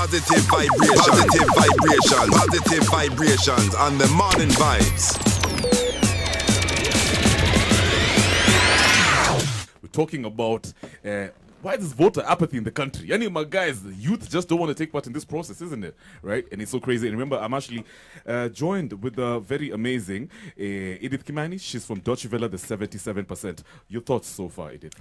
Positive vibrations on the morning vibes. We're talking about why there's voter apathy in the country. Yani, my guys, the youth just don't want to take part in this process, isn't it? Right? And it's so crazy. And remember, I'm actually joined with the very amazing Edith Kimani. She's from Deutsche Welle, the 77%. Your thoughts so far, Edith?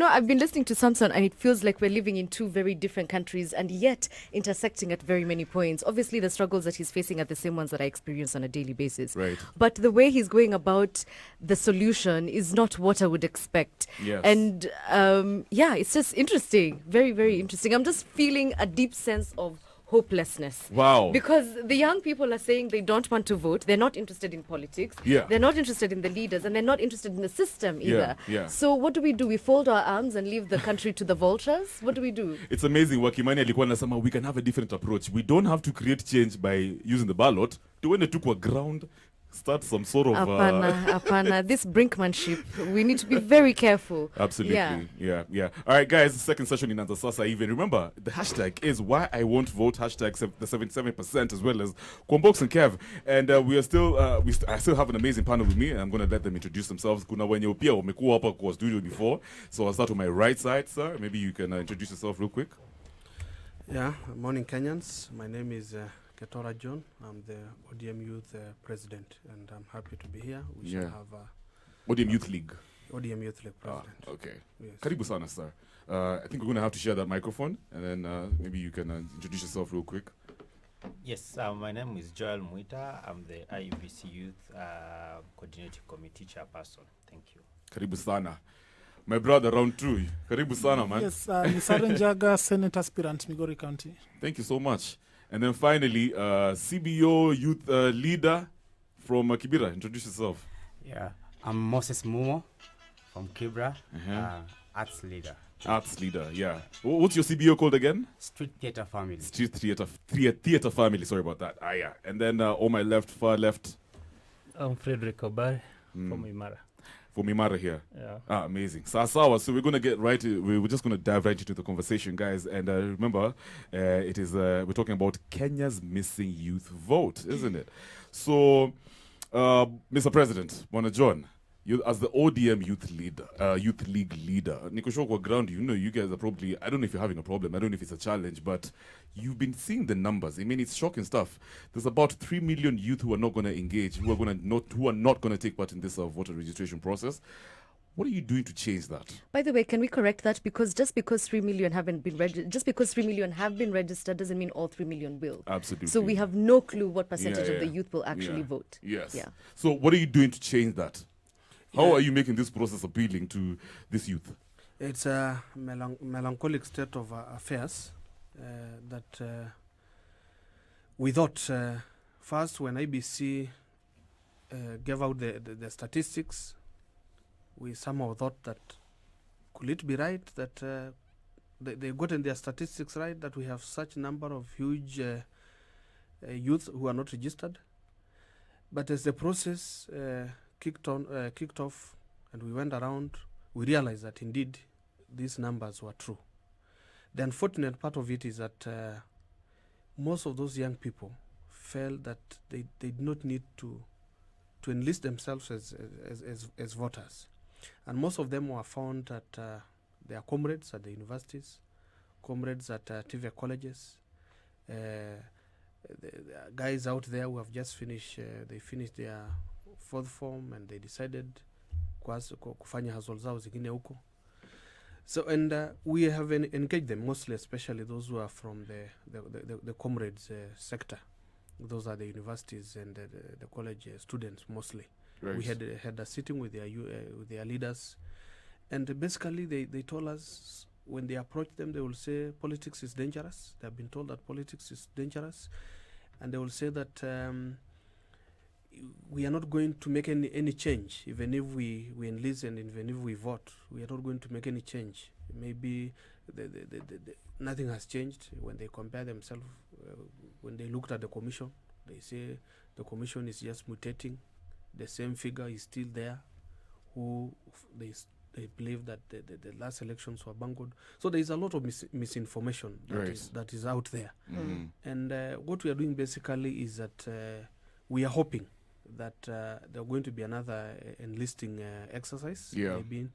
I've been listening to Samson and it feels like we're living in two very different countries and yet intersecting at very many points. Obviously, the struggles that he's facing are the same ones that I experience on a daily basis. Right. But the way he's going about the solution is not what I would expect. Yes. And it's just interesting. Very, very interesting. I'm just feeling a deep sense of hopelessness. Wow. Because the young people are saying they don't want to vote. They're not interested in politics. Yeah. They're not interested in the leaders and they're not interested in the system either. Yeah. So what do? We fold our arms and leave the country to the vultures? What do we do? It's amazing. Wakimani alikuwa anasema we can have a different approach. We don't have to create change by using the ballot. Tuende tu kwa ground, start some sort of... Apana. This brinkmanship, we need to be very careful. Absolutely. Yeah. All right, guys, the second session in Antasasa even. Remember, the hashtag is why I won't vote, hashtag the 77% as well as Kwambox and Kev. And I still have an amazing panel with me, and I'm going to let them introduce themselves. Kuna wenye pia wamekuwa hapa kwa studio before. So I'll start with my right side, sir. Maybe you can introduce yourself real quick. Yeah, morning Kenyans. My name is Ketora John. I'm the ODM Youth President, and I'm happy to be here. We shall have ODM Youth League. ODM Youth League President. Okay. Yes. Karibu sana, sir. I think we're going to have to share that microphone, and then maybe you can introduce yourself real quick. Yes, my name is Joel Muita. I'm the IUBC Youth Coordinating Committee Chairperson. Thank you. Karibu sana. My brother, round two. Karibu sana, man. Yes, Nisaren Jaga, Senate aspirant, Migori County. Thank you so much. And then finally, CBO Youth Leader from Kibera. Introduce yourself. Yeah, I'm Moses Mumo from Kibera, Arts Leader. Arts Leader, yeah. What's your CBO called again? Street Theatre Family. Street Theatre Family, sorry about that. Yeah. And then on my left, far left. I'm Frederick Obar from Imara. From Imara here. Yeah. Amazing. So we're going to get right to, we're just going to dive right into the conversation, guys. And remember, we're talking about Kenya's missing youth vote, isn't it? So, Mr. President, Bwana John, you as the ODM youth league leader, Nikoshokwa ground, you guys are probably, I don't know if you're having a problem, I don't know if it's a challenge, but you've been seeing the numbers. I mean, it's shocking stuff. There's about 3 million youth who are not going to engage, who are not going to take part in this voter registration process. What are you doing to change that? By the way, can we correct that? Because just because 3 million have been registered doesn't mean all 3 million will. Absolutely. So we have no clue what percentage of the youth will actually vote. Yes. Yeah. So what are you doing to change that? How are you making this process appealing to this youth? It's a melancholic state of affairs that we thought first when IBC gave out the statistics, we somehow thought that could it be right that they gotten their statistics right, that we have such number of huge youth who are not registered. But as the process kicked off and we went around, we realized that indeed these numbers were true. The unfortunate part of it is that most of those young people felt that they did not need to enlist themselves as voters. And most of them were found at their comrades at the universities, comrades at TV colleges, the guys out there who have just finished, they finished their fourth form and they decided kufanya hustle zao zingine huko. So and we have engaged them mostly, especially those who are from the comrades sector. Those are the universities and the college students mostly. Right. We had a sitting with their leaders, and basically they told us when they approach them, they will say politics is dangerous. They have been told that politics is dangerous, and they will say that we are not going to make any change, even if we enlist and even if we vote. We are not going to make any change. Maybe nothing has changed. When they compare themselves, when they looked at the commission, they say the commission is just mutating. The same figure is still there. Who they They believe that the last elections were bungled. So there is a lot of misinformation that is out there. And what we are doing basically is that we are hoping that there are going to be another enlisting exercise. Maybe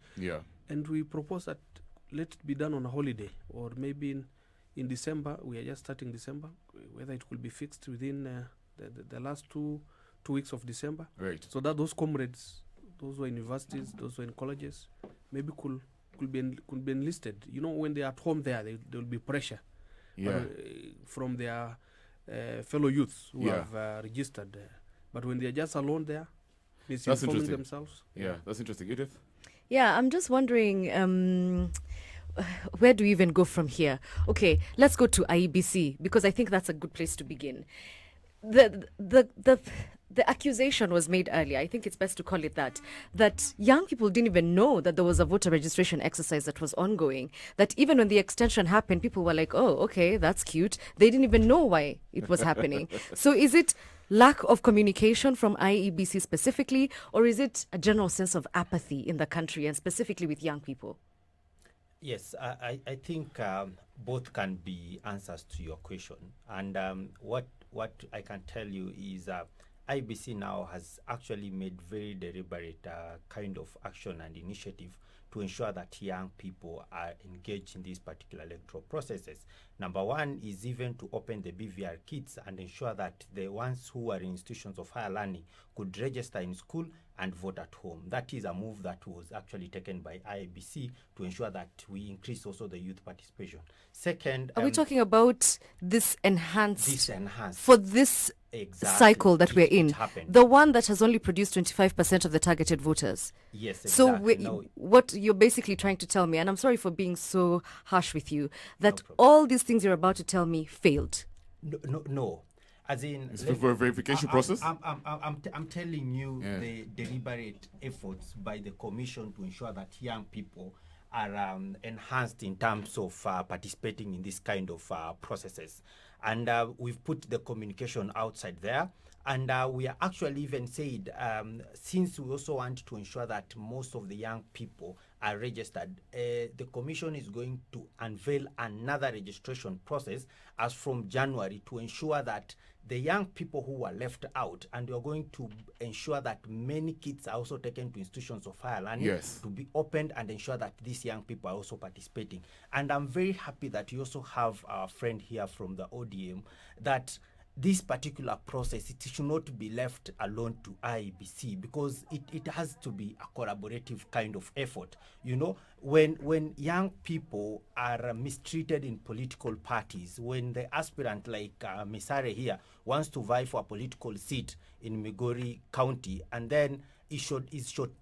and we propose that let it be done on a holiday, or maybe in December. We are just starting December, whether it will be fixed within the last two weeks of December, so that those comrades, those who are in universities, those who are in colleges, maybe could be enlisted. You know, when they are at home there will be pressure from their fellow youths who have registered, but when they are just alone there, misinforming themselves. That's interesting. Edith? Yeah, I'm just wondering, where do we even go from here? Okay, let's go to IEBC, because I think that's a good place to begin. The accusation was made earlier, I think it's best to call it that young people didn't even know that there was a voter registration exercise that was ongoing, that even when the extension happened, people were like, oh, okay, that's cute. They didn't even know why it was happening. So is it lack of communication from IEBC specifically, or is it a general sense of apathy in the country, and specifically with young people? Yes, I think both can be answers to your question. And what I can tell you is IBC now has actually made very deliberate kind of action and initiative to ensure that young people are engaged in these particular electoral processes. Number one is even to open the BVR kits and ensure that the ones who are in institutions of higher learning could register in school and vote at home. That is a move that was actually taken by IBC to ensure that we increase also the youth participation. Second, are we talking about this enhanced for this cycle that we're in, the one that has only produced 25% of the targeted voters? Yes, exactly. So what you're basically trying to tell me, and I'm sorry for being so harsh with you, that all these things you're about to tell me failed? No. As in, it's for a verification process. I'm telling you the deliberate efforts by the commission to ensure that young people are enhanced in terms of participating in this kind of processes. And we've put the communication outside there. And we are actually even said, since we also want to ensure that most of the young people are registered, the commission is going to unveil another registration process as from January to ensure that the young people who were left out, and we are going to ensure that many kids are also taken to institutions of higher learning to be opened and ensure that these young people are also participating. And I'm very happy that you also have our friend here from the ODM, that this particular process, it should not be left alone to IEBC, because it has to be a collaborative kind of effort. You know, when young people are mistreated in political parties, when the aspirant like Misare here wants to vie for a political seat in Migori County, and then it should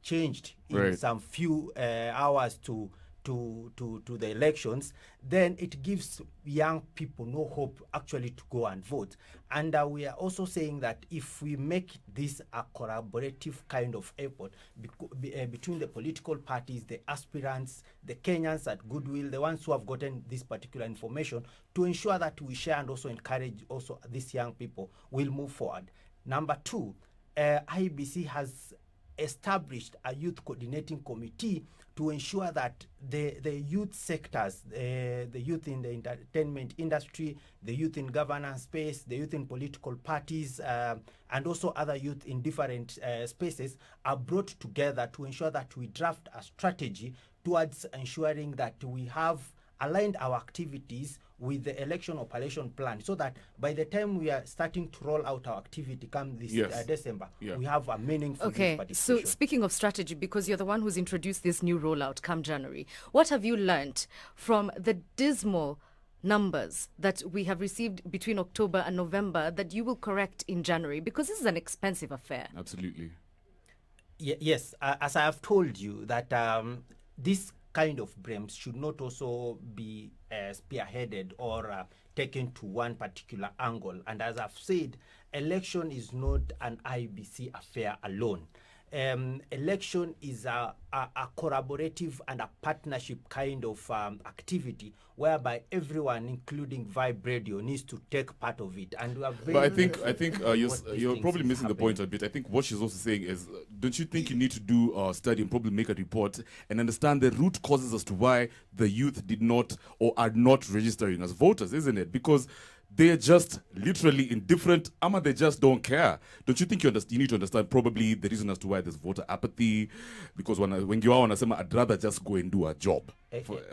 changed in some few hours to the elections, then it gives young people no hope actually to go and vote. And we are also saying that if we make this a collaborative kind of effort between the political parties, the aspirants, the Kenyans at Goodwill, the ones who have gotten this particular information, to ensure that we share and also encourage also these young people, will move forward. Number two, IBC has established a youth coordinating committee to ensure that the youth sectors, the youth in the entertainment industry, the youth in governance space, the youth in political parties, and also other youth in different spaces are brought together to ensure that we draft a strategy towards ensuring that we have aligned our activities with the election operation plan, so that by the time we are starting to roll out our activity come this December, we have a meaningful participation. So speaking of strategy, because you're the one who's introduced this new rollout come January, what have you learnt from the dismal numbers that we have received between October and November that you will correct in January? Because this is an expensive affair. Absolutely. Yes, as I have told you, that this kind of BREMS should not also be spearheaded or taken to one particular angle. And as I've said, election is not an IBC affair alone. election is a collaborative and a partnership kind of activity whereby everyone, including Vibe Radio, needs to take part of it. And we are very But I think what you're these probably things missing the point a bit. I think what she's also saying is, don't you think you need to do a study and probably make a report and understand the root causes as to why the youth did not or are not registering as voters, isn't it? Because they're just literally indifferent, they just don't care. Don't you think you need to understand probably the reason as to why there's voter apathy? Because when you are on a summer, I'd rather just go and do a job.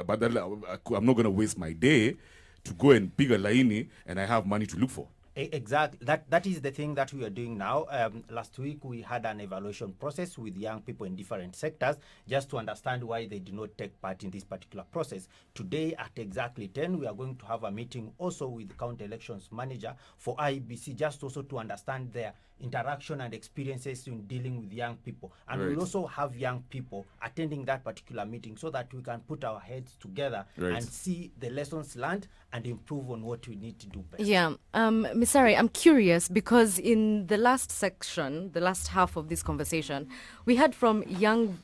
But then, I'm not going to waste my day to go and pick a laini and I have money to look for. Exactly. That is the thing that we are doing now. Last week we had an evaluation process with young people in different sectors just to understand why they did not take part in this particular process. Today at exactly 10 we are going to have a meeting also with the county elections manager for IBC, just also to understand their interaction and experiences in dealing with young people. And we'll also have young people attending that particular meeting so that we can put our heads together and see the lessons learned and improve on what we need to do better. Yeah. Ms. Sari, I'm curious because in the last section, the last half of this conversation, we heard from young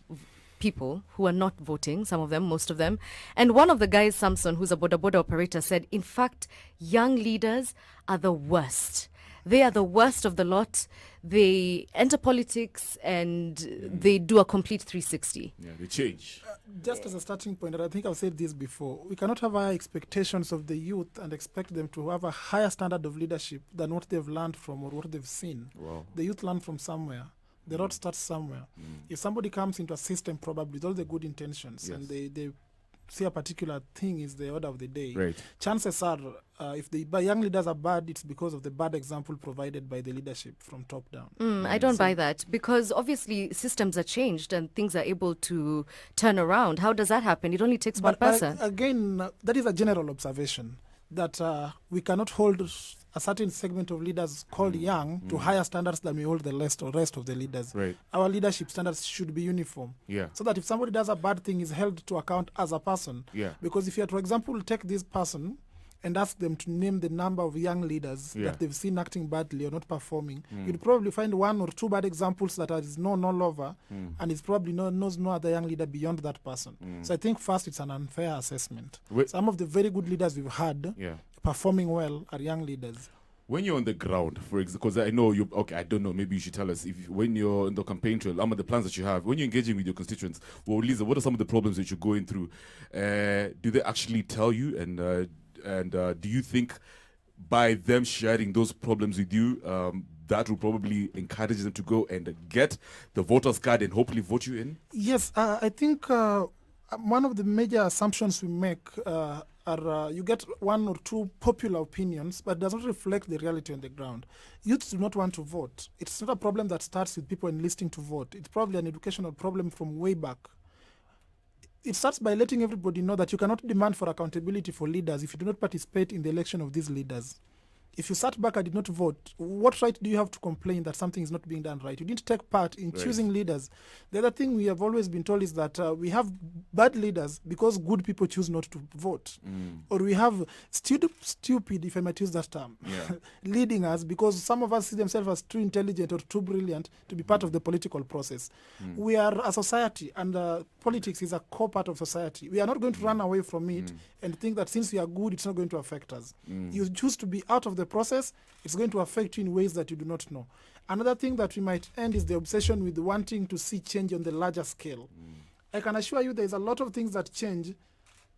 people who are not voting, some of them, most of them. And one of the guys, Samson, who's a boda boda operator, said, in fact, young leaders are the worst. They are the worst of the lot. They enter politics and they do a complete 360. Yeah, they change. Just as a starting point, and I think I've said this before, we cannot have high expectations of the youth and expect them to have a higher standard of leadership than what they've learned from or what they've seen. Wow. The youth learn from somewhere. The road starts somewhere. If somebody comes into a system, probably with all the good intentions, and they see a particular thing is the order of the day, chances are, if the young leaders are bad, it's because of the bad example provided by the leadership from top down. I don't buy that because obviously systems are changed and things are able to turn around. How does that happen? It only takes one person. Again, that is a general observation that we cannot hold a certain segment of leaders called young to higher standards than we hold the rest of the leaders. Our leadership standards should be uniform. So that if somebody does a bad thing, is held to account as a person. Because if you, for example, take this person and ask them to name the number of young leaders that they've seen acting badly or not performing, you'd probably find one or two bad examples that is known all over, and it's probably knows no other young leader beyond that person. So I think first it's an unfair assessment. Some of the very good leaders we've had performing well are young leaders. When you're on the ground, for example, because I know you, I don't know, maybe you should tell us, when you're in the campaign trail, the plans that you have, when you're engaging with your constituents, well, Lisa, what are some of the problems that you're going through? Do they actually tell you? And do you think by them sharing those problems with you, that will probably encourage them to go and get the voter's card and hopefully vote you in? Yes, I think one of the major assumptions we make are you get one or two popular opinions, but does not reflect the reality on the ground. Youth do not want to vote. It's not a problem that starts with people enlisting to vote. It's probably an educational problem from way back. It starts by letting everybody know that you cannot demand for accountability for leaders if you do not participate in the election of these leaders. If you sat back and did not vote, what right do you have to complain that something is not being done right? You didn't take part in choosing leaders. The other thing we have always been told is that we have bad leaders because good people choose not to vote. Or we have stupid, if I might use that term, leading us because some of us see themselves as too intelligent or too brilliant to be part of the political process. We are a society, and politics is a core part of society. We are not going to run away from it and think that since we are good, it's not going to affect us. You choose to be out of the process, it's going to affect you in ways that you do not know. Another thing that we might end is the obsession with wanting to see change on the larger scale. I can assure you there's a lot of things that change,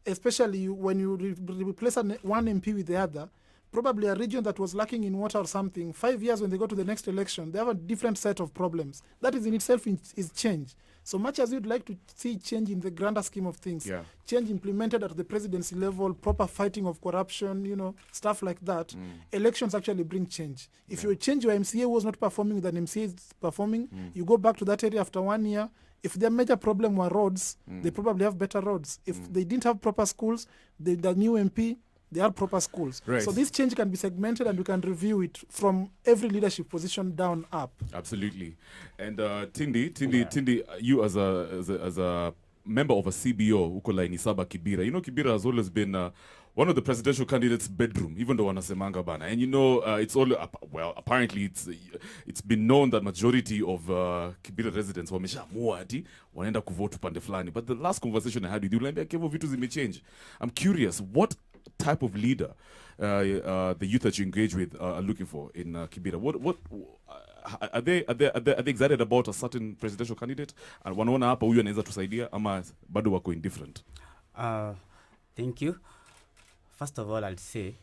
especially when you replace one MP with the other. Probably a region that was lacking in water or something, 5 years when they go to the next election, they have a different set of problems. That is in itself is change. So much as you'd like to see change in the grander scheme of things, change implemented at the presidency level, proper fighting of corruption, stuff like that, elections actually bring change. If you change your MCA was not performing than MCA is performing, you go back to that area after 1 year. If their major problem were roads, they probably have better roads. If they didn't have proper schools, the new MP, they are proper schools. So this change can be segmented and we can review it from every leadership position down up. Absolutely. And Tindi, you as a member of a CBO, uko laini saba Kibira. You know, Kibira has always been one of the presidential candidates' bedroom, even though wanasemanga bana. And you know, it's all well. Apparently, it's been known that majority of Kibira residents wameshaamua ati wanaenda kuvote upande fulani. But the last conversation I had with you, like, kevo vitu zimechange. I'm curious, what type of leader the youth that you engage with are looking for in Kibira? What are they excited about a certain presidential candidate? And wanaona hapa huyu anaweza tusaidia ama bado wako indifferent? Thank you. First of all, I'll say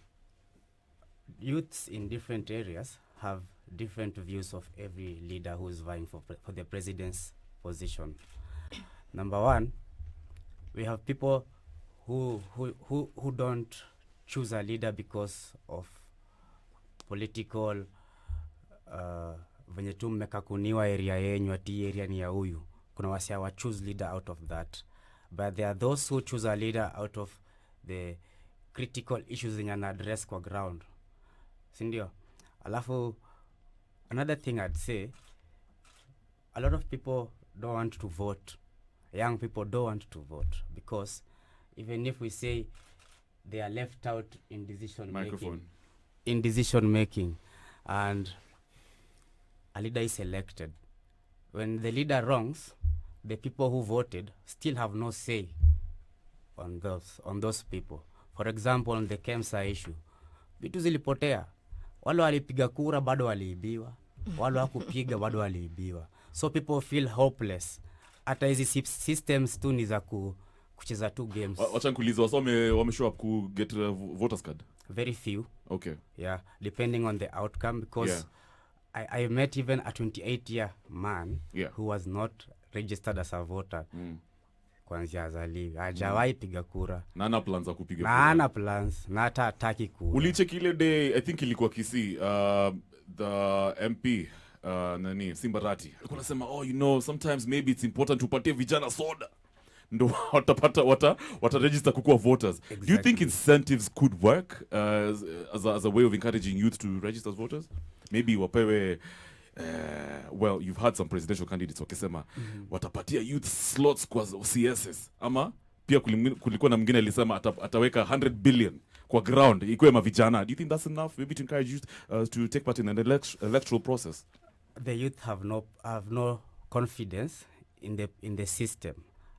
youths in different areas have different views of every leader who is vying for the president's position. Number one, we have people who don't choose a leader because of political venye tu mmekakuniwa area yenyu ati area ni ya huyu. Kuna wasia wa choose leader out of that. But there are those who choose a leader out of the critical issues zenye ana address kwa ground. Sindio? Alafu, another thing I'd say, a lot of people don't want to vote. Young people don't want to vote because even if we say they are left out in decision making, and a leader is elected, when the leader wrongs, the people who voted still have no say on those people. For example, on the KEMSA issue, vitu zilipotea. Wale walipiga kura bado waliibiwa. Wale hawakupiga bado waliibiwa. So people feel hopeless. Hata hizi systems tu ni za kucheza tu games. Wacha nikuulize, wame show up ku get voters card? Very few. Okay. Yeah, depending on the outcome, because I met even a 28-year man who was not registered as a voter. Kwanzia azaliwe hajawahi piga kura na ana plans za kupiga kura, na ana plans na hata hataki kura. Ulicheck ile day, I think ilikuwa Kisii, the MP nani Simbarati alikuwa anasema, oh, you know, sometimes maybe it's important to patie vijana soda ndo wata register kukuwa voters. Exactly. Do you think incentives could work as a way of encouraging youth to register as voters? Maybe wapewe well, you've had some presidential candidates wakisema watapatia youth slots kwa CSs, ama pia kulikuwa na mwingine alisema ataweka 100 billion kwa ground ikuwe mavijana. Do you think that's enough maybe to encourage youth to take part in an electoral process? The youth have no confidence in the system.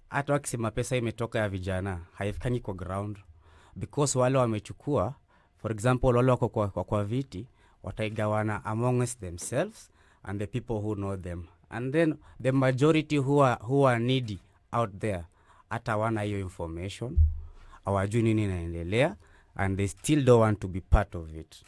Hata wakisema pesa imetoka ya vijana haifikangi kwa ground, because wale wamechukua, for example, wale wako kwa viti wataigawana amongst themselves and the people who know them, and then the majority who are needy out there hata wana hiyo information, hawajui nini inaendelea, and they still don't want to be part of it.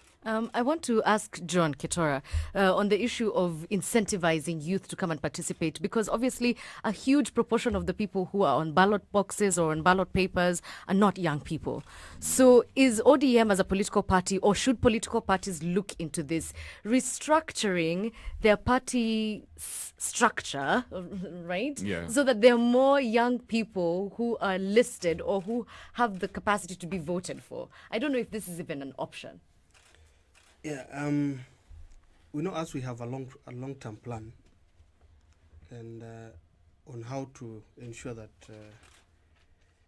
I want to ask John Ketora on the issue of incentivizing youth to come and participate, because obviously a huge proportion of the people who are on ballot boxes or on ballot papers are not young people. So is ODM as a political party, or should political parties look into this, restructuring their party structure, right? Yeah. So that there are more young people who are listed or who have the capacity to be voted for. I don't know if this is even an option. Yeah, we know as we have a long-term plan, and on how to ensure that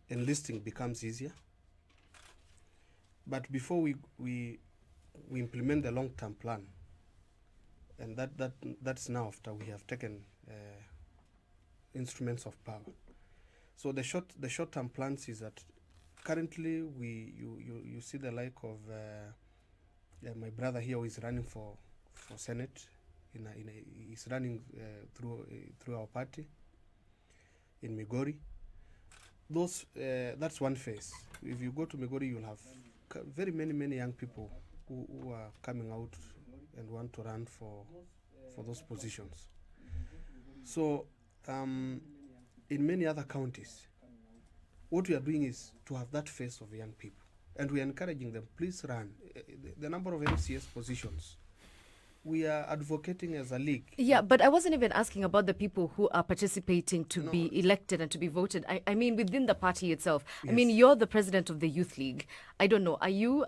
enlisting becomes easier. But before we implement the long-term plan, and that's now after we have taken instruments of power. So the short-term plans is that currently you see the like of my brother here who is running for Senate. He's running through our party in Migori. That's one phase. If you go to Migori, you'll have very many young people who are coming out and want to run for those positions. So in many other counties, what we are doing is to have that phase of young people, and we are encouraging them, please run. The number of MCS positions, we are advocating as a league. Yeah, but I wasn't even asking about the people who are participating to No. be elected and to be voted. I mean, within the party itself. I mean, Yes. you're the president of the Youth League. I don't know. Are you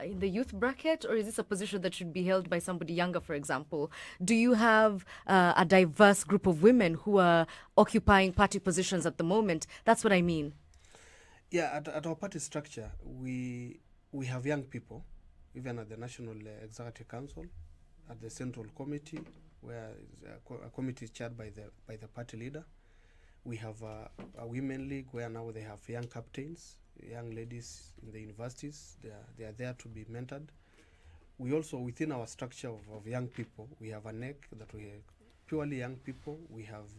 in the youth bracket, or is this a position that should be held by somebody younger, for example? Do you have a diverse group of women who are occupying party positions at the moment? That's what I mean. Yeah, at our party structure, we have young people, even at the National Executive Council, at the Central Committee, where a committee is chaired by the party leader. We have a women league where now they have young captains, young ladies in the universities. They are there to be mentored. We also, within our structure of young people, we have a NEC that we are purely young people. We have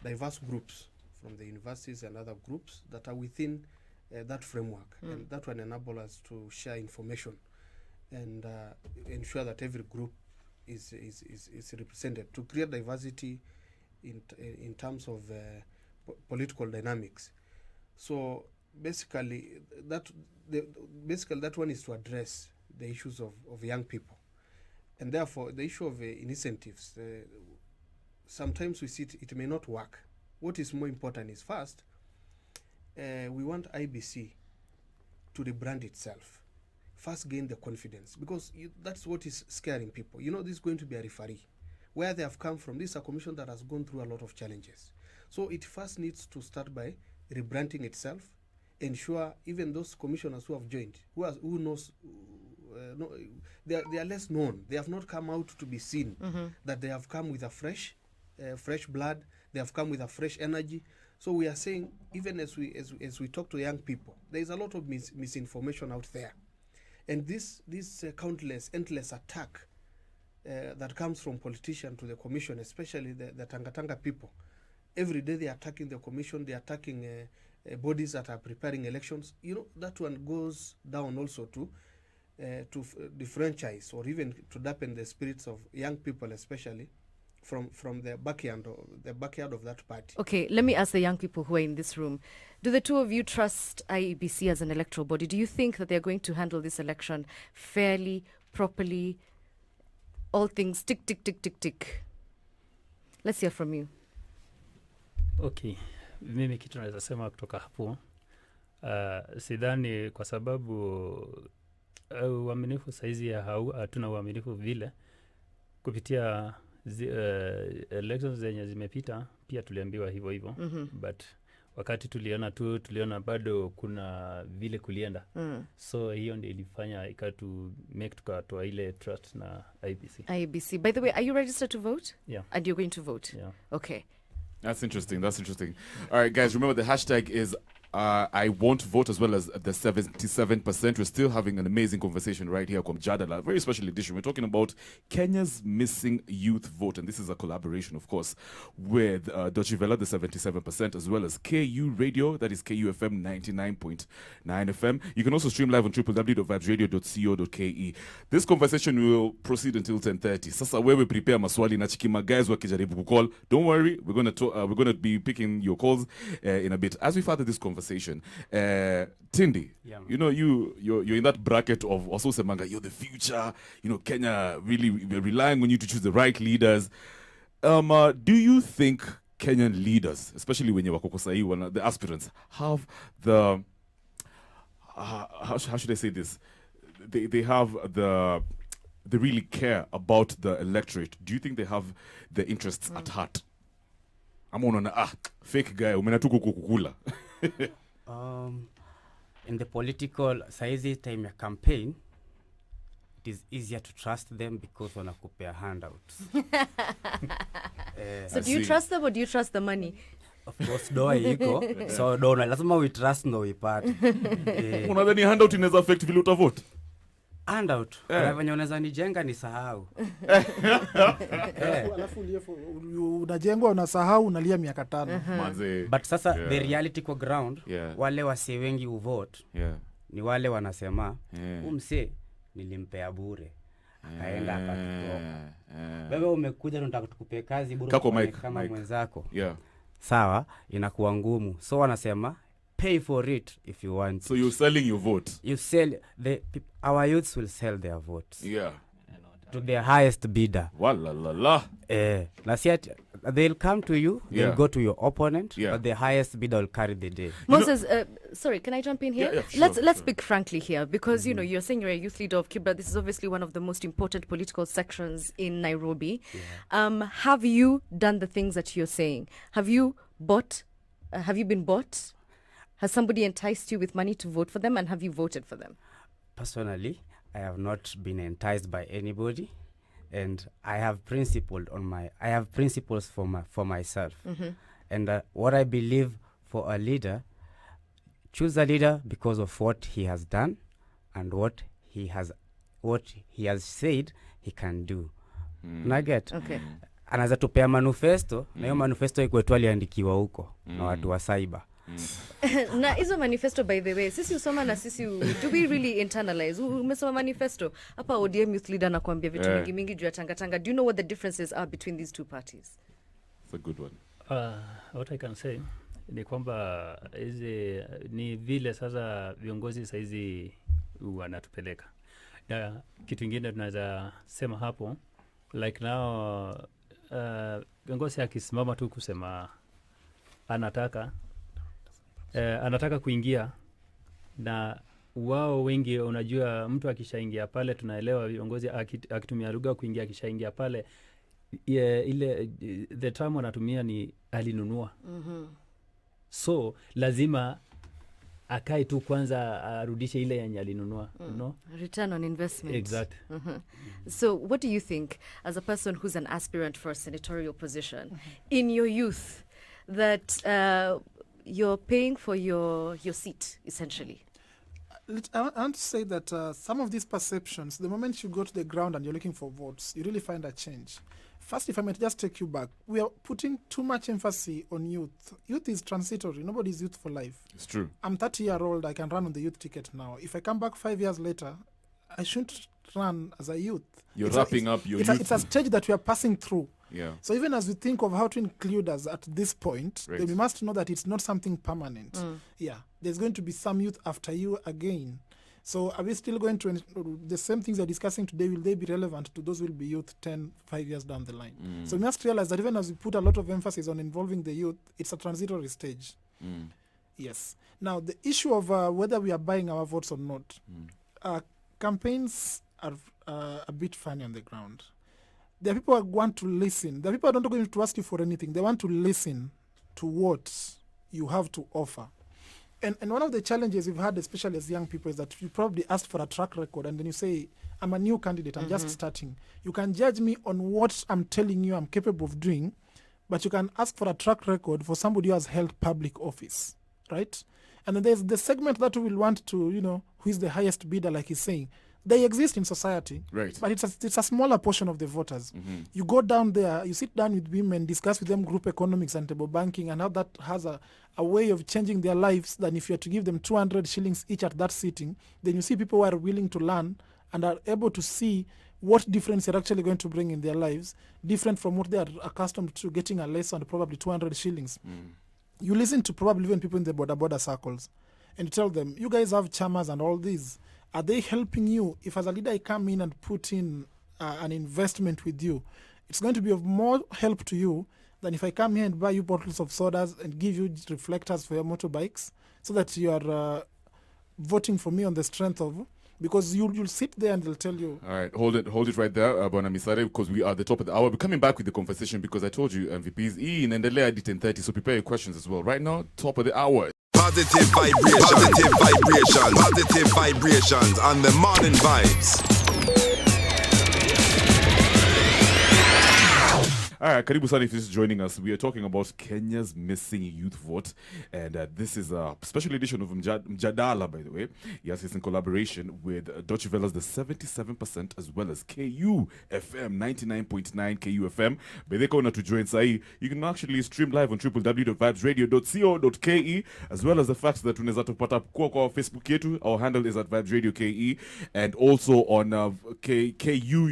diverse groups from the universities and other groups that are within that framework. And that will enable us to share information and ensure that every group is represented, to create diversity in terms of political dynamics. So basically that one is to address the issues of young people, and therefore the issue of incentives. Sometimes we see it may not work. What is more important is, first, we want IBC to rebrand itself. First, gain the confidence, because that's what is scaring people. This is going to be a referee. Where they have come from, this is a commission that has gone through a lot of challenges. So it first needs to start by rebranding itself, ensure even those commissioners who have joined, who knows, they are less known. They have not come out to be seen, that they have come with a fresh blood, they have come with a fresh energy. So we are saying, even as we talk to young people, there is a lot of misinformation out there. And this countless, endless attack that comes from politicians to the commission, especially the Tanga people. Every day they are attacking the commission, they are attacking bodies that are preparing elections. That one goes down also to differentiate or even to dampen the spirits of young people, especially from the backyard of that party. Okay, let me ask the young people who are in this room. Do the two of you trust IEBC as an electoral body? Do you think that they're going to handle this election fairly, properly, all things tick, tick, tick, tick, tick? Let's hear from you. Okay, mimi kitu naweza sema kutoka hapo, sidhani, kwa sababu uaminifu saizi hatuna uaminifu vile kupitia elections zenye zimepita. Pia tuliambiwa hivyo but wakati tuliona bado kuna vile kulienda. So hiyo ndio ilifanya ikatu make tukatoa ile trust na IEBC. By the way, are you registered to vote? Yeah. And you're going to vote? Yeah. Okay. That's interesting. All right, guys, remember the hashtag is I won't vote, as well as the 77%. We're still having an amazing conversation right here on Jadala, very special edition. We're talking about Kenya's missing youth vote, and this is a collaboration, of course, with Deutsche Welle, the 77%, as well as KU Radio, that is KUFM 99.9 FM. You can also stream live on www.vibesradio.co.ke. This conversation will proceed until 10:30. Sasa wewe prepare maswali na chikima guys wakijaribu kukall. Don't worry, we're going to be picking your calls in a bit. As we further this conversation, Tindi, Yeah. you're in that bracket of also Semanga, you're the future. Kenya really, we're relying on you to choose the right leaders. Do you think Kenyan leaders, especially when you're Wakokosai, the aspirants, have the how should I say this? They have they really care about the electorate. Do you think they have the interests at heart? I'm on fake guy. Kukula. In the political saizi time ya campaign, it is easier to trust them because wanakupea handouts. So do you trust them, or do you trust the money? Of course, doa iko. So doa lazima we trust ndo ipate. Unadhani handout inaweza affect vile utavote? Handout. Kuna venye unaweza nijenga ni sahau. Alafu unajengwa unasahau unalia miaka 5. But sasa the reality kwa ground, wale wase wengi uvote, ni wale wanasema umse nilimpea bure. Akaenda akatutoka. Wewe umekuja unataka tukupe kazi bure kama mwenzako. Sawa, inakuwa ngumu. So wanasema pay for it if you want. So you're selling your vote. You sell our youths will sell their votes. to the highest bidder. Walala. Na si ati- they'll come to you, Yeah. they'll go to your opponent, Yeah. but the highest bidder will carry the day. Moses, sorry, can I jump in here? Yeah, yeah, let's sure, let's sure. speak frankly here, because you know you're saying you're a youth leader of Cuba. This is obviously one of the most important political sections in Nairobi. Have you done the things that you're saying? Have you bought? Have you been bought? Has somebody enticed you with money to vote for them, and have you voted for them? Personally, I have not been enticed by anybody, and I have principled on I have principles for myself. And what I believe for a leader, choose a leader because of what he has done and what he has said he can do. Naget. Okay. Anaweza tupea manifesto na hiyo manifesto iko tu aliandikiwa huko na watu wa cyber. Na hizo manifesto, by the way, sisi usoma na sisi do we really internalize? Umesoma manifesto hapa, ODM youth leader nakwambia vitu mingi juu ya tanga. Do you know what the differences are between these two parties? It's a good one. What I can say ni kwamba hizi ni vile sasa viongozi saizi wanatupeleka, na kitu ingine tunaweza sema hapo, like now viongozi akisimama tu kusema anataka kuingia, na wao wengi, unajua mtu akishaingia pale, tunaelewa viongozi akitumia lugha kuingia, akishaingia pale ile the term wanatumia ni alinunua. So lazima akae tu kwanza arudishe ile yenye alinunua. No? Return on investment. Exactly. So what do you think, as a person who's an aspirant for a senatorial position, in your youth, that you're paying for your seat, essentially? I want to say that some of these perceptions, the moment you go to the ground and you're looking for votes, you really find a change. First, if I might just take you back, we are putting too much emphasis on youth. Youth is transitory. Nobody is youth for life. It's true. I'm 30-year-old. I can run on the youth ticket now. If I come back 5 years later, I shouldn't run as a youth. You're wrapping up your youth. It's a stage that we are passing through. Yeah. So even as we think of how to include us at this point, Right. then we must know that it's not something permanent. Yeah, there's going to be some youth after you again. So are we still going to, the same things we're discussing today, will they be relevant to those who will be youth 5 years down the line? So we must realize that even as we put a lot of emphasis on involving the youth, it's a transitory stage. Yes. Now, the issue of whether we are buying our votes or not, campaigns are a bit funny on the ground. There are people who want to listen. There are people who are not going to ask you for anything. They want to listen to what you have to offer. And one of the challenges we've had, especially as young people, is that you probably asked for a track record and then you say, I'm a new candidate, I'm just starting. You can judge me on what I'm telling you I'm capable of doing, but you can ask for a track record for somebody who has held public office, right? And then there's the segment that will want to, who is the highest bidder, like he's saying. They exist in society, Right. but it's a smaller portion of the voters. You go down there, you sit down with women, discuss with them group economics and table banking, and how that has a way of changing their lives. Than if you are to give them 200 shillings each at that sitting, then you see people who are willing to learn and are able to see what difference you're actually going to bring in their lives, different from what they are accustomed to, getting a lesson, probably 200 shillings. You listen to probably even people in the border circles, and you tell them, you guys have chamas and all these. Are they helping you? If as a leader I come in and put in an investment with you, it's going to be of more help to you than if I come here and buy you bottles of sodas and give you reflectors for your motorbikes, so that you are voting for me on the strength of, because you'll sit there and they'll tell you. All right, hold it right there, Bwana Misare, because we are at the top of the hour. We're coming back with the conversation because I told you MVPs inaendelea hadi 10:30, so prepare your questions as well. Right now, top of the hour. Positive vibrations on the morning vibes. All right, karibu sana if you're just joining us. We are talking about Kenya's missing youth vote, and this is a special edition of Mjadala, by the way. Yes, it's in collaboration with Deutsche Welle's The 77%, as well as KU FM 99.9 KU FM. Bedeko na to join sahi. You can actually stream live on www.vibesradio.co.ke, as well as the fact that unaweza tupata kwa Facebook yetu. Our handle is at Vibes Radio KE, and also on KU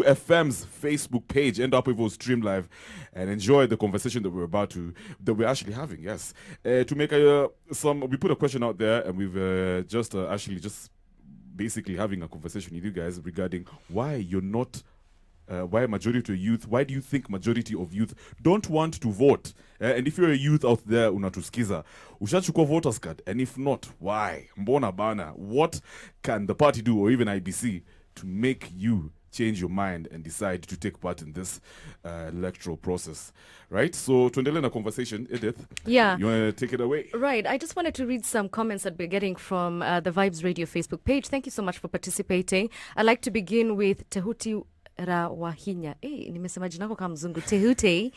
FM's Facebook page. End up with stream live and enjoy the conversation that we're actually having. Yes, to make we put a question out there, and we've just basically having a conversation with you guys regarding why you're not. Why majority of youth? Why do you think majority of youth don't want to vote? And if you're a youth out there, unatuskiza, ushachukua voters card, and if not, why? Mbona bana? What can the party do, or even IBC, to make you change your mind and decide to take part in this electoral process, right? So, tuendelee na conversation, Edith. Yeah. You want to take it away? Right. I just wanted to read some comments that we're getting from the Vibes Radio Facebook page. Thank you so much for participating. I'd like to begin with Tehuti Rawahinya. Hey, nimesema jina lako kama mzungu. Tehuti.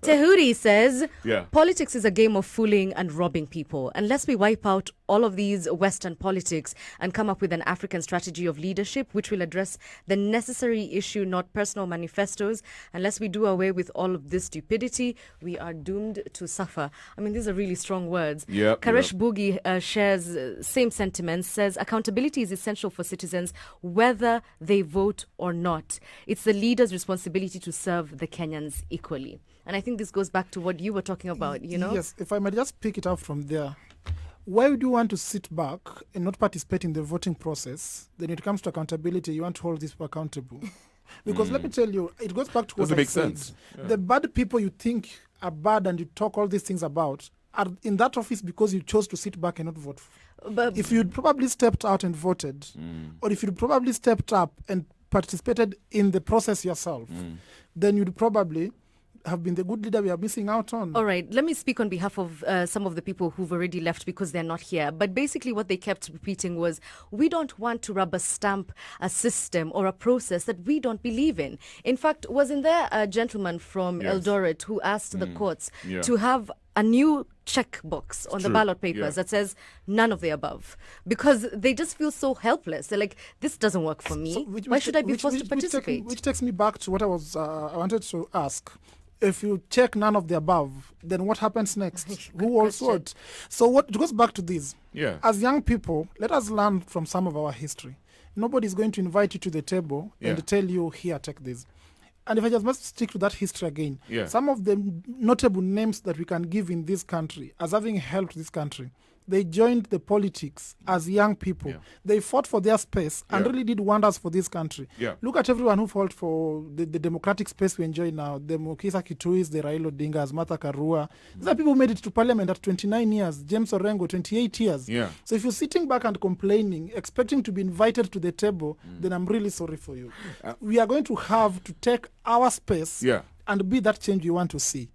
Tehuti says, politics is a game of fooling and robbing people. Unless we wipe out all of these Western politics and come up with an African strategy of leadership which will address the necessary issue, not personal manifestos, unless we do away with all of this stupidity, we are doomed to suffer. I mean, these are really strong words. Karesh Boogie shares same sentiments, says accountability is essential for citizens whether they vote or not. It's the leader's responsibility to serve the Kenyans equally. And I think this goes back to what you were talking about, you know? Yes, if I might just pick it up from there. Why would you want to sit back and not participate in the voting process? Then when it comes to accountability, you want to hold these people accountable. Because let me tell you, it goes back to what I said. The bad people you think are bad and you talk all these things about are in that office because you chose to sit back and not vote. But if you'd probably stepped out and voted, or if you'd probably stepped up and participated in the process yourself, then you'd probably have been the good leader we are missing out on. All right, let me speak on behalf of some of the people who've already left because they're not here. But basically what they kept repeating was, we don't want to rubber stamp a system or a process that we don't believe in. In fact, wasn't there a gentleman from Eldoret who asked the courts to have a new checkbox on the ballot papers that says none of the above, because they just feel so helpless. They're like, this doesn't work for me. Why should I be forced to participate? Which takes me back to what I wanted to ask. If you check none of the above, then what happens next? Who will vote? So it goes back to this. As young people, let us learn from some of our history. Nobody's going to invite you to the table and tell you, here, take this. And if I just must stick to that history again, some of the notable names that we can give in this country as having helped this country, they joined the politics as young people. They fought for their space and really did wonders for this country. Look at everyone who fought for the democratic space we enjoy now. The Mukisa Kituis, the Raila Odingas, Martha Karua. These are people who made it to parliament at 29 years. James Orengo, 28 years. So if you're sitting back and complaining, expecting to be invited to the table, then I'm really sorry for you. We are going to have to take our space and be that change we want to see.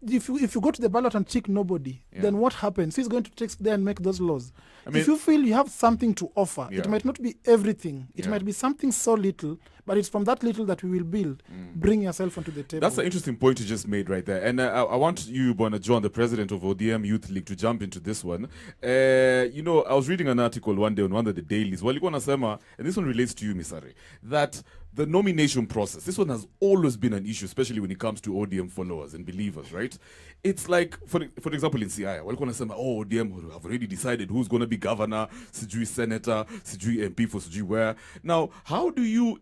If you go to the ballot and check nobody, then what happens? Who's going to take there and make those laws? If you feel you have something to offer, it might not be everything. It might be something so little, but it's from that little that we will build. Bring yourself onto the table. That's an interesting point you just made right there. And I want you, Bwana John, the president of ODM Youth League, to jump into this one. I was reading an article one day on one of the dailies. Walikuwa nasema, and this one relates to you, Misari, that the nomination process, this one has always been an issue, especially when it comes to ODM followers and believers, right? It's like, for example, in Siaya, walikuwa nasema, ODM have already decided who's going to be governor, sijui senator, sijui MP for sijui where. Now, how do you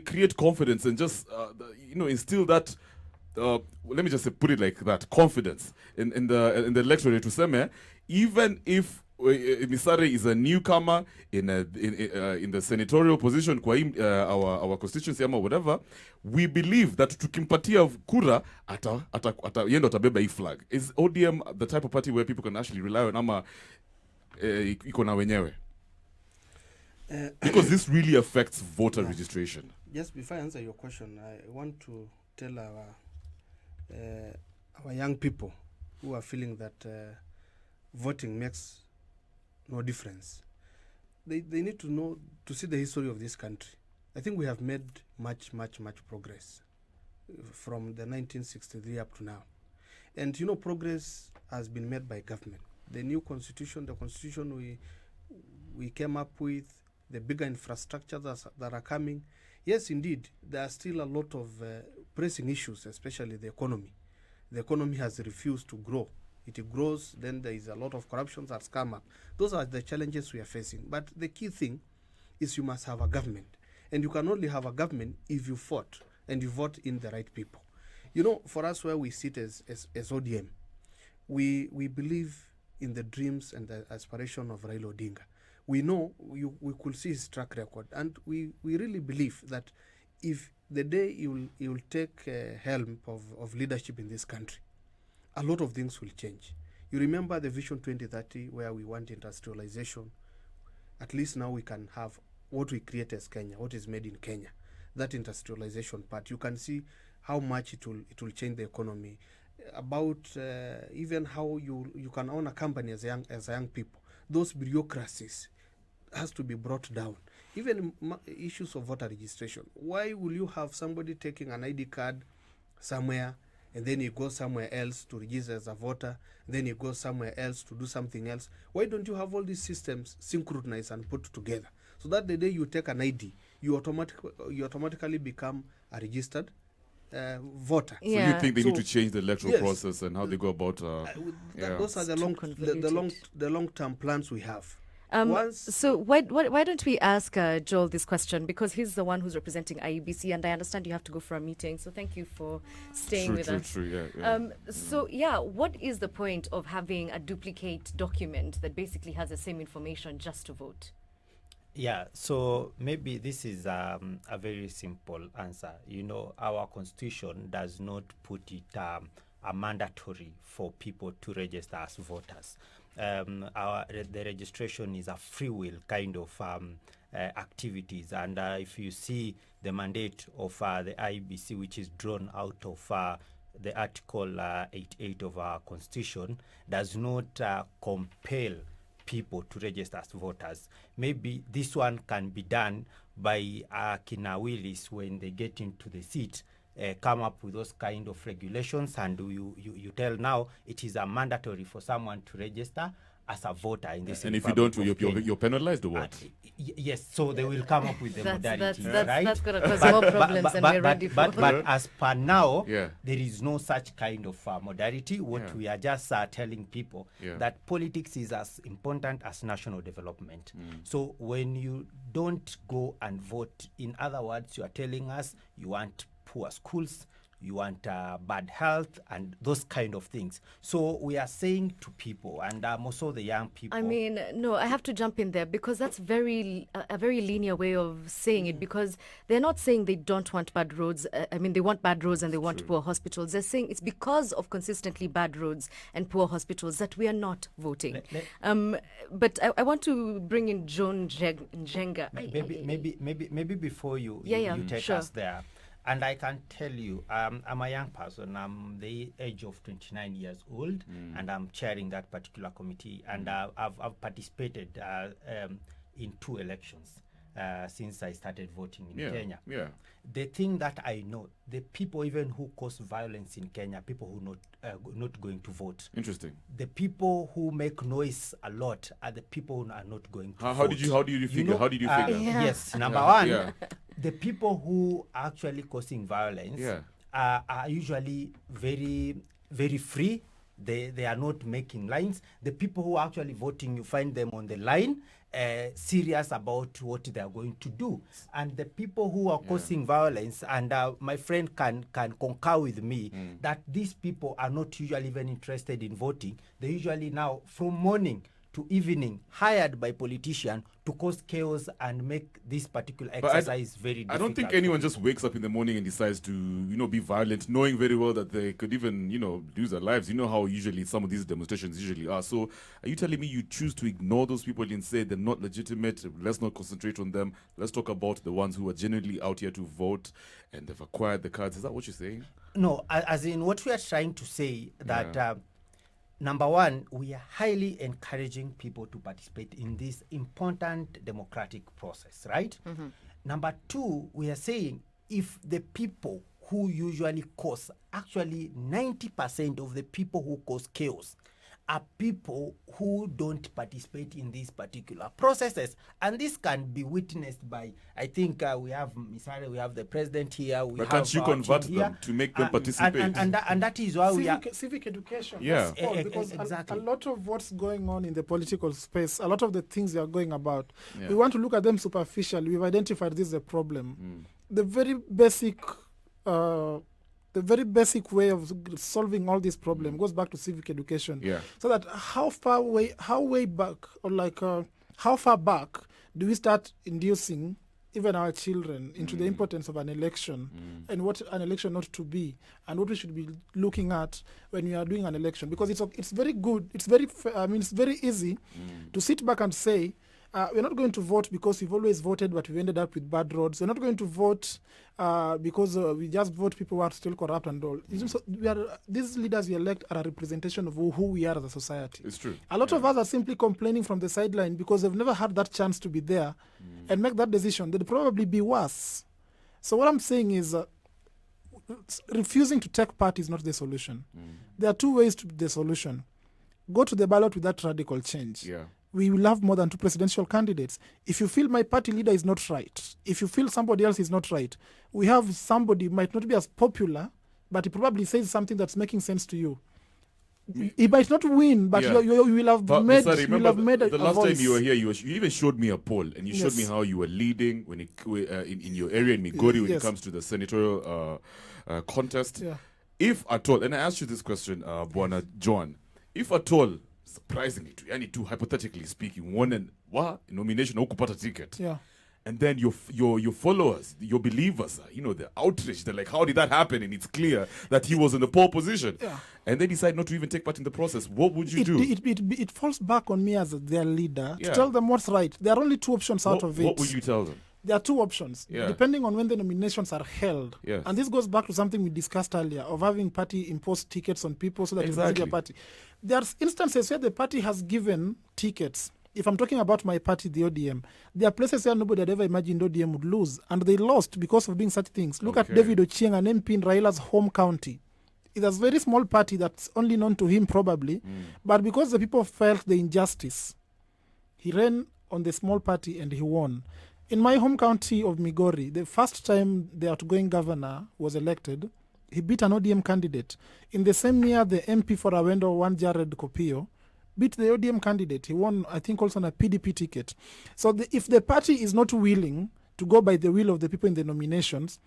create confidence and just, instill that, let me just put it like that, confidence in the electorate to say, even if Misare is a newcomer in the senatorial position kwa our constituency ama whatever, we believe that tukimpatia kura yendo atabeba hii flag. Is ODM the type of party where people can actually rely on ama iko na wenyewe? Because this really affects voter registration. Just before I answer your question, I want to tell our young people who are feeling that voting makes no difference. They need to see the history of this country. I think we have made much progress from the 1963 up to now. And progress has been made by government. The new constitution, the constitution we came up with, the bigger infrastructures that are coming. Yes, indeed, there are still a lot of pressing issues, especially the economy. The economy has refused to grow. It grows, then there is a lot of corruption that's come up. Those are the challenges we are facing. But the key thing is you must have a government. And you can only have a government if you vote, and you vote in the right people. For us where we sit as ODM, we believe in the dreams and the aspiration of Raila Odinga. we know we could see his track record, and we really believe that if the day he will take helm of leadership in this country, a lot of things will change. You remember the Vision 2030, where we want industrialization. At least now we can have what we create as Kenya, what is made in Kenya. That industrialization part, you can see how much it will change the economy. About even how you can own a company as a young people. Those bureaucracies has to be brought down. Even issues of voter registration. Why will you have somebody taking an ID card somewhere and then he goes somewhere else to register as a voter, then he goes somewhere else to do something else? Why don't you have all these systems synchronized and put together, so that the day you take an ID, you automatically become a registered voter? So you think they need to change the electoral process and how they go about? Those are the long-term plans we have. So why don't we ask Joel this question, because he's the one who's representing IEBC, and I understand you have to go for a meeting. So thank you for staying with us. So what is the point of having a duplicate document that basically has the same information just to vote? Yeah, so maybe this is a very simple answer. You know, our constitution does not put it a mandatory for people to register as voters. The registration is a free will kind of activities, and if you see the mandate of the IEBC, which is drawn out of the Article 88 of our constitution, does not compel people to register as voters. Maybe this one can be done by Kina Willis when they get into the seat. Come up with those kind of regulations, and you tell now it is a mandatory for someone to register as a voter in this. And if you don't, you're penalized or what? Yes, so they will come up with the modality, right? That's going to cause more problems than we're ready for. But as per now, there is no such kind of modality. What we are just telling people that politics is as important as national development. So when you don't go and vote, in other words, you are telling us you want poor schools, you want bad health, and those kind of things. So we are saying to people, and also the young people. I mean, no, I have to jump in there, because that's a very linear way of saying it, because they're not saying they don't want bad roads. I mean, they want bad roads and they want poor hospitals. They're saying it's because of consistently bad roads and poor hospitals that we are not voting. But I want to bring in John Njenga. Maybe before you take us there. And I can tell you, I'm a young person. I'm the age of 29 years old, and I'm chairing that particular committee. And I've participated in 2 elections since I started voting in Kenya. Yeah. The thing that I know, the people even who cause violence in Kenya, people who not going to vote. Interesting. The people who make noise a lot are the people who are not going to vote. How did you figure? How did you figure? Yes, number one, the people who are actually causing violence are usually very, very free. They are not making lines. The people who are actually voting, you find them on the line, serious about what they are going to do. And the people who are causing violence, and my friend can concur with me, that these people are not usually even interested in voting. They usually now, from morning to evening, hired by politicians to cause chaos and make this particular exercise very difficult. I don't think anyone just wakes up in the morning and decides to, be violent, knowing very well that they could even, lose their lives. You know how usually some of these demonstrations usually are. So are you telling me you choose to ignore those people and say they're not legitimate? Let's not concentrate on them. Let's talk about the ones who are genuinely out here to vote and they've acquired the cards. Is that what you're saying? No, as in what we are trying to say that... Number one, we are highly encouraging people to participate in this important democratic process, right? Mm-hmm. Number two, we are saying if the people who usually cause, actually 90% of the people who cause chaos are people who don't participate in these particular processes. And this can be witnessed by, I think we have the president here. But can't you convert them to make them participate? And that is why we are... Civic education. Yeah. Because exactly. a lot of what's going on in the political space, a lot of the things we are going about, we want to look at them superficially. We've identified this is a problem. The very basic way of solving all this problem goes back to civic education. Yeah. So that how way back, or how far back do we start inducing even our children into the importance of an election and what an election ought to be and what we should be looking at when we are doing an election? Because it's very good. It's very it's very easy to sit back and say, we're not going to vote because we've always voted, but we've ended up with bad roads. We're not going to vote because we just vote people who are still corrupt and all. So these leaders we elect are a representation of who we are as a society. It's true. A lot of us are simply complaining from the sideline because they've never had that chance to be there and make that decision. They'd probably be worse. So what I'm saying is refusing to take part is not the solution. There are two ways to the solution. Go to the ballot with that radical change. Yeah. We will have more than two presidential candidates. If you feel my party leader is not right, if you feel somebody else is not right, we have somebody who might not be as popular, but he probably says something that's making sense to you. He might not win, but you will have made, sorry, you will have made the a last voice. time you were here, you even showed me a poll, and you showed me how you were leading when in your area in Migori when it comes to the senatorial contest. Yeah. If at all, and I asked you this question, Bwana John, if at all, surprisingly, to hypothetically speaking, won an nomination or kupata ticket. Yeah. And then your followers, your believers, they're outraged. They're like, how did that happen? And it's clear that he was in the pole position. Yeah. And they decide not to even take part in the process. What would you do? It falls back on me as their leader to tell them what's right. There are only two options out of it. What would you tell them? There are two options, depending on when the nominations are held. Yes. And this goes back to something we discussed earlier, of having party impose tickets on people so that you can see a party. There are instances where the party has given tickets. If I'm talking about my party, the ODM, there are places where nobody had ever imagined ODM would lose, and they lost because of doing such things. Look at David Ochieng, an MP in Raila's home county. It's a very small party that's only known to him probably, but because the people felt the injustice, he ran on the small party and he won. In my home county of Migori, the first time the outgoing governor was elected, he beat an ODM candidate. In the same year, the MP for Awendo, one Jared Kopio, beat the ODM candidate. He won, I think, also on a PDP ticket. So if the party is not willing to go by the will of the people in the nominations,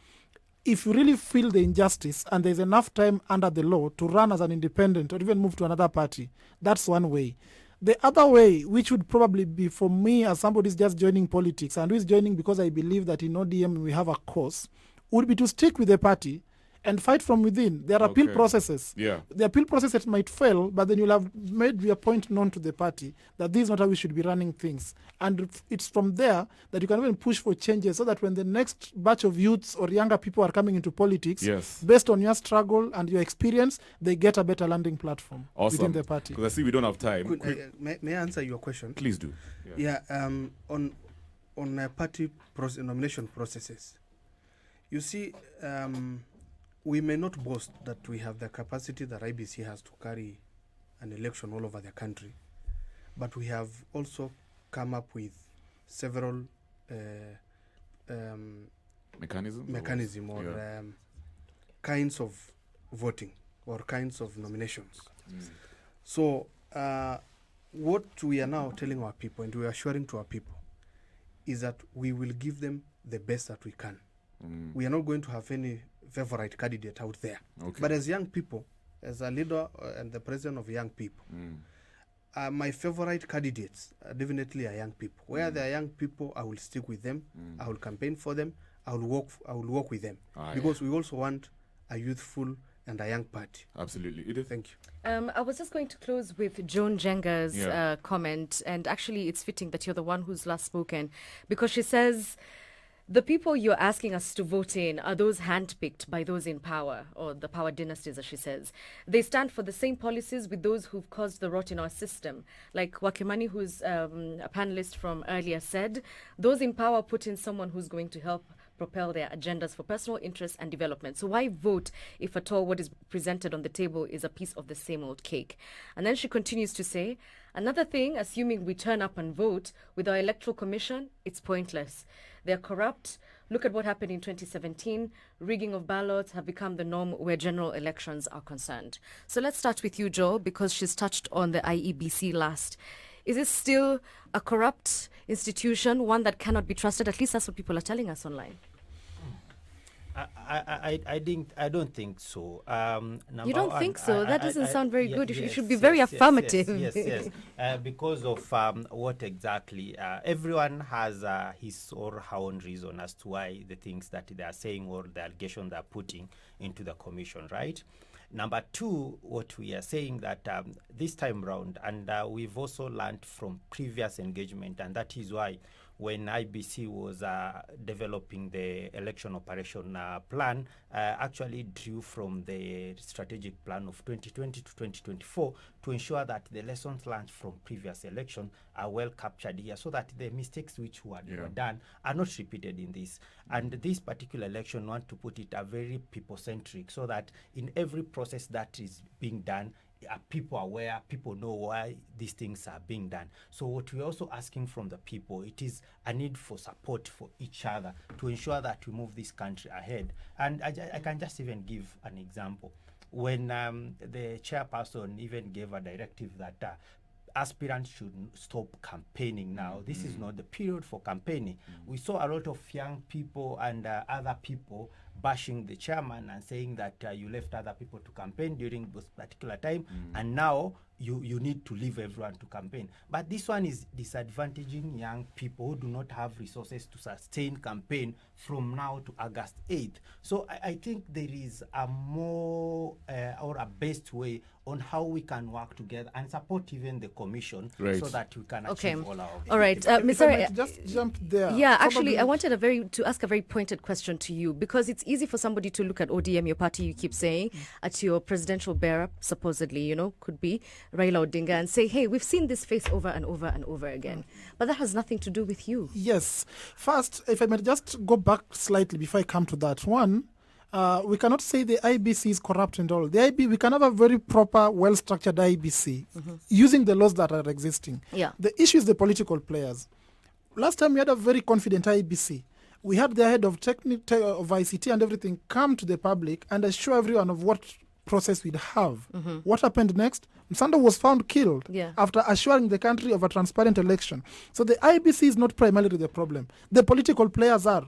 if you really feel the injustice and there's enough time under the law to run as an independent or even move to another party, that's one way. The other way, which would probably be for me as somebody who's just joining politics and who is joining because I believe that in ODM we have a cause, would be to stick with the party and fight from within. There are appeal processes. Yeah. The appeal processes might fail, but then you'll have made your point known to the party that this is not how we should be running things. And it's from there that you can even push for changes so that when the next batch of youths or younger people are coming into politics, based on your struggle and your experience, they get a better landing platform within the party. Because I see we don't have time. May I answer your question? Please do. On party nomination processes, you see, we may not boast that we have the capacity that IBC has to carry an election all over the country, but we have also come up with several mechanism or kinds of voting or kinds of nominations. So what we are now telling our people and we are assuring to our people is that we will give them the best that we can. We are not going to have any favorite candidate out there. But as young people, as a leader and the president of young people, my favorite candidates are definitely are young people. Where there are young people, I will stick with them. I will campaign for them. I will work with them because we also want a youthful and a young party. Absolutely. Edith? Thank you. I was just going to close with Joan Jenga's comment, and actually it's fitting that you're the one who's last spoken, because she says the people you're asking us to vote in are those handpicked by those in power, or the power dynasties, as she says. They stand for the same policies with those who've caused the rot in our system. Like Wakimani, who's a panelist from earlier, said, those in power put in someone who's going to help propel their agendas for personal interest and development. So why vote if at all what is presented on the table is a piece of the same old cake? And then she continues to say, another thing, assuming we turn up and vote with our electoral commission, it's pointless. They're corrupt. Look at what happened in 2017. Rigging of ballots have become the norm where general elections are concerned. So let's start with you, Joel, because she's touched on the IEBC last. Is it still a corrupt institution, one that cannot be trusted? At least that's what people are telling us online. I don't think so. Number You don't one, think so? That doesn't sound very good. You yes, should be very affirmative. Yes. Because of what exactly? Everyone has his or her own reason as to why the things that they are saying or the allegations they are putting into the commission, right? Number two, what we are saying that this time round, and we've also learned from previous engagement, and that is why when IBC was developing the election operation plan, actually drew from the strategic plan of 2020 to 2024 to ensure that the lessons learned from previous election are well captured here, so that the mistakes which were done are not repeated in this. And this particular election, want to put it very people-centric, so that in every process that is being done, people are aware, people know why these things are being done. So what we're also asking from the people, it is a need for support for each other to ensure that we move this country ahead. And I can just even give an example. When the chairperson even gave a directive that aspirants should stop campaigning now. This is not the period for campaigning. We saw a lot of young people and other people bashing the chairman and saying that you left other people to campaign during this particular time, and now you need to leave everyone to campaign. But this one is disadvantaging young people who do not have resources to sustain campaign from now to August 8th. So I think there is a more or a best way on how we can work together and support even the commission, so that we can achieve all our objectives. All right, If I Mr. might just jump there. Yeah, actually, Probably- I wanted to ask a very pointed question to you, because it's easy for somebody to look at ODM, your party, you keep saying, at your presidential bearer, supposedly, could be Raila Odinga, and say, hey, we've seen this face over and over and over again. But that has nothing to do with you. Yes. First, if I might just go back slightly before I come to that. One, we cannot say the IBC is corrupt and all. We can have a very proper, well-structured IBC using the laws that are existing. Yeah. The issue is the political players. Last time we had a very confident IBC. We had the head of of ICT and everything come to the public and assure everyone of what process we'd have. What happened next? Msando was found killed after assuring the country of a transparent election. So the IBC is not primarily the problem. The political players are.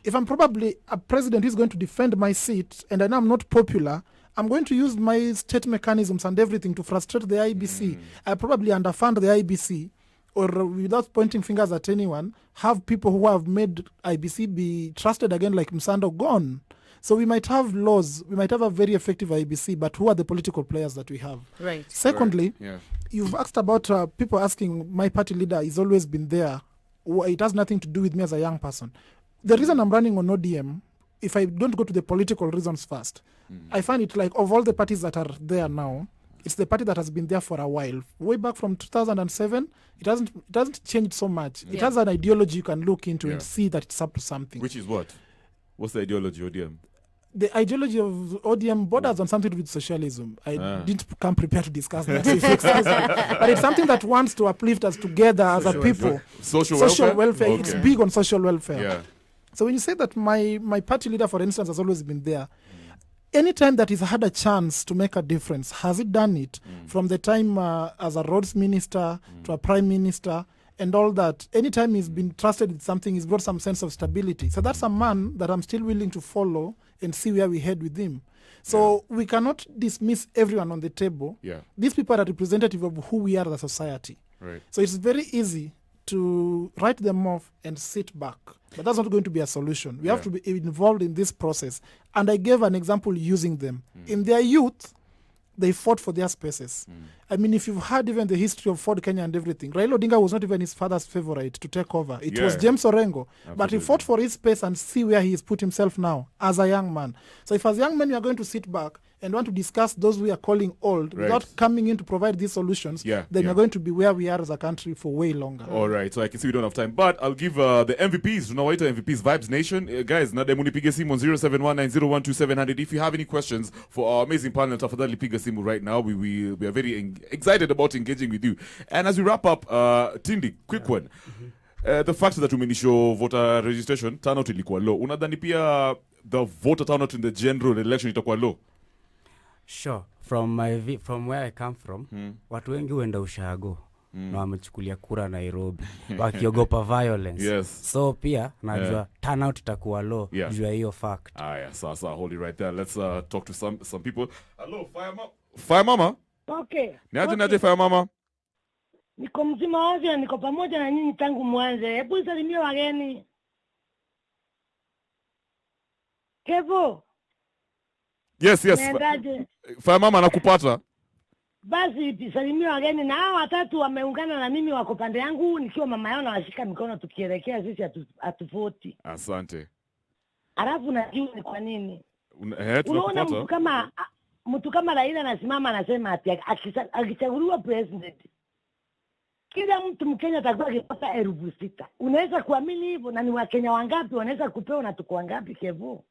If I'm probably a president who's going to defend my seat and I know I'm not popular, I'm going to use my state mechanisms and everything to frustrate the IBC. I probably underfund the IBC, or without pointing fingers at anyone, have people who have made IBC be trusted again like Msando gone. So we might have laws, we might have a very effective IBC, but who are the political players that we have? Right. Secondly, you've asked about people asking, my party leader has always been there. It has nothing to do with me as a young person. The reason I'm running on ODM, if I don't go to the political reasons first, I find it like of all the parties that are there now, it's the party that has been there for a while. Way back from 2007, it doesn't change so much. It has an ideology you can look into and see that it's up to something. Which is what? What's the ideology, ODM? The ideology of ODM borders on something to do with socialism. I didn't come prepared to discuss that. But it's something that wants to uplift us together as a people. Social welfare. Okay. It's big on social welfare. Yeah. So when you say that my party leader, for instance, has always been there, anytime that he's had a chance to make a difference, has he done it? From the time as a roads minister to a prime minister and all that, anytime he's been trusted with something, he's brought some sense of stability. So that's a man that I'm still willing to follow and see where we head with him. So we cannot dismiss everyone on the table. These people are representative of who we are as a society. Right. So it's very easy to write them off and sit back. But that's not going to be a solution. We have to be involved in this process. And I gave an example using them. In their youth, they fought for their spaces. I mean, if you've heard even the history of Ford Kenya and everything, Raila Odinga was not even his father's favorite to take over. It was James Orengo. But he fought for his space and see where he has put himself now as a young man. So if as young men you are going to sit back and want to discuss those we are calling old without coming in to provide these solutions, then you're going to be where we are as a country for way longer. All right, so I can see we don't have time, but I'll give the MVPs, tunawaita MVPs, Vibes Nation. Guys, nademunipige simu on 0719012700. If you have any questions for our amazing panel, tafadhali piga simu right now. We are very excited about engaging with you. And as we wrap up, Tindi, quick one. The fact that umenisho voter registration, turnout ilikuwa low. Unadhani pia the voter turnout in the general election itakuwa low? Sure. From where I come from, watu wengi huenda ushago. na wamechukulia kura Nairobi wakiogopa violence. Yes. So pia najua turnout itakuwa low juu ya hiyo fact. Sasa hold it right there. Let's talk to some people. Hello, Fire Mama. Okay. Niaje Fire Mama? Niko mzima wote, niko pamoja na nyinyi tangu mwanzo. Hebu salimia wageni. Kevo. Yes. Fire Mama nakupata. Basi salimia wageni, na hao watatu wameungana na mimi, wako pande yangu nikiwa mama yao, na washika mikono tukielekea sisi atuvoti. Asante. Alafu najua ni kwa nini. Unaona mtu kama Raila anasimama anasema ati akichaguliwa president, kila mtu Mkenya atakuwa akipata 6,000. Unaweza kuamini hivyo? Na ni Wakenya wangapi wanaweza kupewa na tuko wangapi Kevo?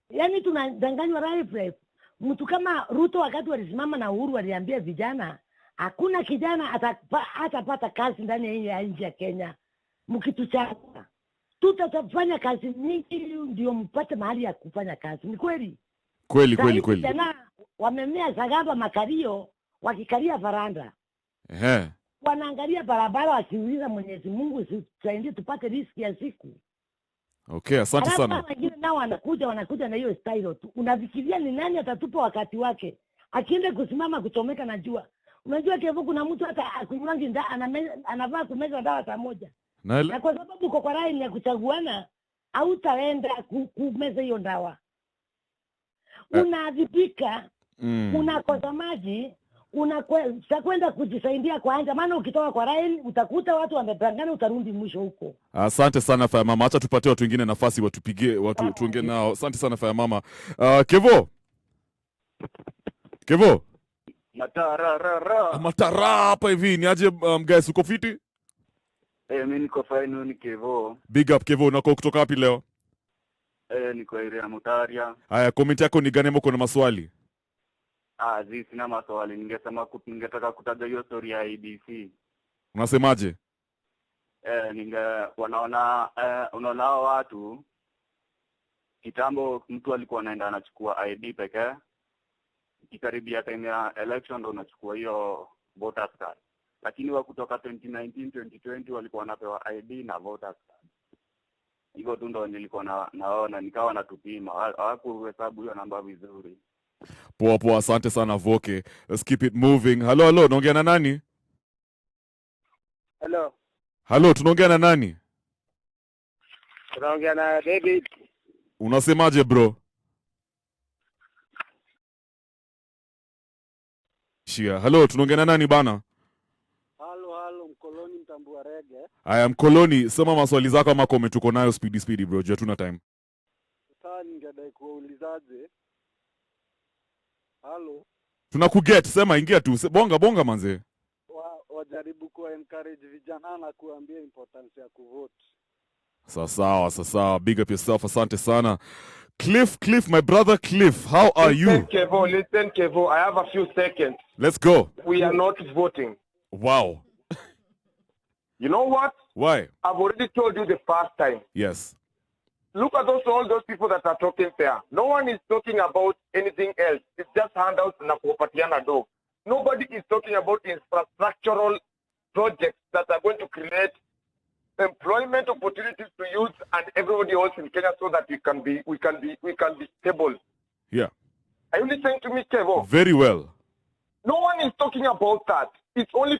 Yaani tunadanganywa life. Mtu kama Ruto wakati walisimama na Uhuru waliambia vijana hakuna kijana atapata kazi ndani ya nchi ya Kenya. Mkituchagua tutafanya kazi nyingi ndio mpate mahali ya kufanya kazi. Ni kweli? Kweli. Tena wamemea sagaba makario wakikalia varanda. Wanaangalia barabara wakiuliza Mwenyezi Mungu tusaidie tupate riziki ya siku. Okay, asante sana. Wengine nao wanakuja na hiyo style tu. Unafikiria ni nani atatupa wakati wake? Akienda kusimama kuchomeka na jua. Unajua Kevo, kuna mtu hata akunywangi anavaa kumeza dawa saa moja. Na kwa sababu uko kwa rai ya kuchaguana, hautaenda kumeza hiyo dawa. Unaadhibika, unakosa maji, unakwenda kujisaidia kwa anja, maana ukitoka kwa rai utakuta watu wamepangana, utarudi mwisho huko. Asante sana Fire Mama. Acha tupatie watu wengine nafasi watupigie tuongee nao. Asante sana Fire Mama. Kevo. Matara hapa hivi. Niaje guys, uko fiti? Mimi niko fine, ni Kevo. Big up Kevo. Unako kutoka wapi leo? Niko area Mutaria. Haya, comment yako ni gani? Mko na maswali? Sina maswali. Ningetaka kutaja hiyo story ya IBC. Unasemaje? Unaona watu kitambo mtu alikuwa anaenda anachukua ID pekee. Ikikaribia time ya election ndo unachukua hiyo voters card. Lakini wa kutoka 2019 2020 walikuwa wanapewa ID na voters card. Hivyo tu ndo nilikuwa naona nikawa natupima. Hawakuhesabu hiyo namba vizuri. Poa, asante sana Voke. Let's keep it moving. Hello, naongea na nani? Hello, tunaongea na nani? Tunaongea na David. Unasemaje bro? Hello, tunaongea na nani bana? Hello, Mkoloni mtambua Reggae. Aya, Mkoloni, sema maswali zako ama comment uko nayo speedy bro. Je, hatuna time. Sasa ningedai kuulizaje? Hello. Tunakuget, sema ingia tu. Bonga manze. Wajaribu ku encourage vijana na kuambia importance ya kuvote. Sawa. Big up yourself. Asante sana. Cliff, my brother Cliff, how are you? Listen, Kevo, I have a few seconds. Let's go. We are not voting. Wow. You know what? Why? I've already told you the first time. Yes. Look at all those people that are talking there. No one is talking about anything else. It's just handouts na kuwapatiana do. Nobody is talking about infrastructural projects that are going to create employment opportunities to youth and everybody else in Kenya, so that we can be stable. Yeah. Are you listening to me, Kevo? Very well. No one is talking about that. It's only.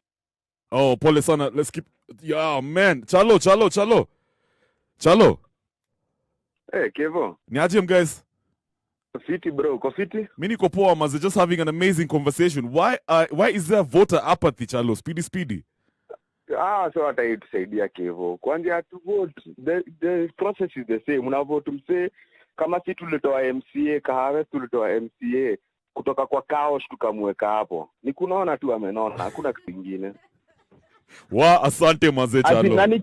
Oh, pole sana. Let's keep. Yeah, man. Chalo. Hey, Kevo. Niaje guys? Fiti bro, uko fiti? Mimi niko poa maze, just having an amazing conversation. Why is there voter apathy, Chalo? Speedy. So hata itusaidia Kevo. Kwanza to vote, the process is the same. Una vote mse kama si tulitoa MCA, Kahawa tulitoa MCA kutoka kwa Kaos tukamweka hapo. Ni kunaona tu amenona, hakuna kitu kingine. Asante maze Chalo. Nani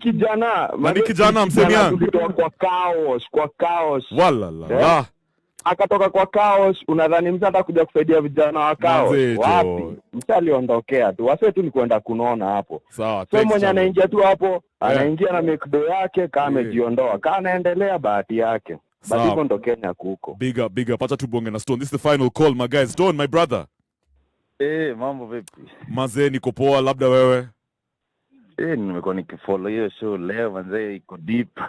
kijana msenia? Tulitoa kwa Kaos. Walala. Akatoka kwa Kaos, unadhani msa atakuja kusaidia vijana wa Kaos? Wapi? Msa aliondokea tu. Wase tu ni kwenda kunaona hapo. Sawa. So mwenye anaingia tu hapo, anaingia na mekdo yake, kama amejiondoa. Kama anaendelea bahati yake. Basi ndo Kenya kuko. Big up. Acha tubonge na Stone. This is the final call, my guys. Stone, my brother. Mambo vipi? Mazee niko poa, labda wewe? Nimekuwa nikifollow hiyo show leo manze, iko deep.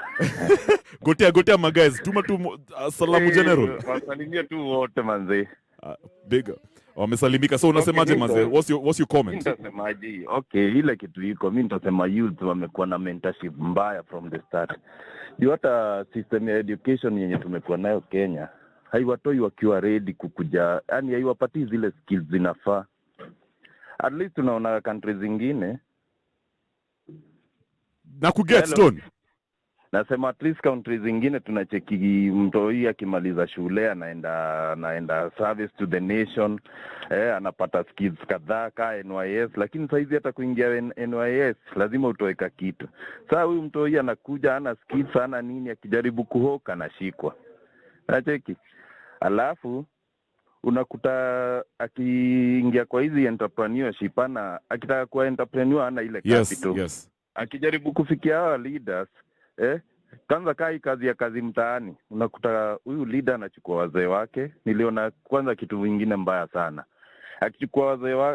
Gotea my guys, tuma tu salamu general. Wasalimia tu wote manze. Big. Wamesalimika. So unasemaje manze? What's your comment? Nitasemaje? Okay, ile kitu iko mimi nitasema youth wamekuwa na mentorship mbaya from the start. Ndio hata system ya education yenye tumekuwa nayo Kenya haiwatoi wakiwa ready kukuja, yani haiwapatii zile skills zinafaa. At least tunaona countries zingine na kuget stone. Nasema at least countries zingine tunacheki mtoi akimaliza shule anaenda service to the nation, anapata skills kadhaa ka NYS, lakini saizi hata kuingia NYS lazima utoweka kitu. Sasa huyu mtoi anakuja ana skills sana nini, akijaribu kuhoka anashikwa. Nacheki. Alafu unakuta akiingia kwa hizi entrepreneurship akitaka kuwa entrepreneur ana ile capital. Yes. Akijaribu kufikia hawa leaders, kwanza kazi mtaani, unakuta huyu leader anachukua wazee wake. Niliona kwanza kitu vingine mbaya sana. Akichukua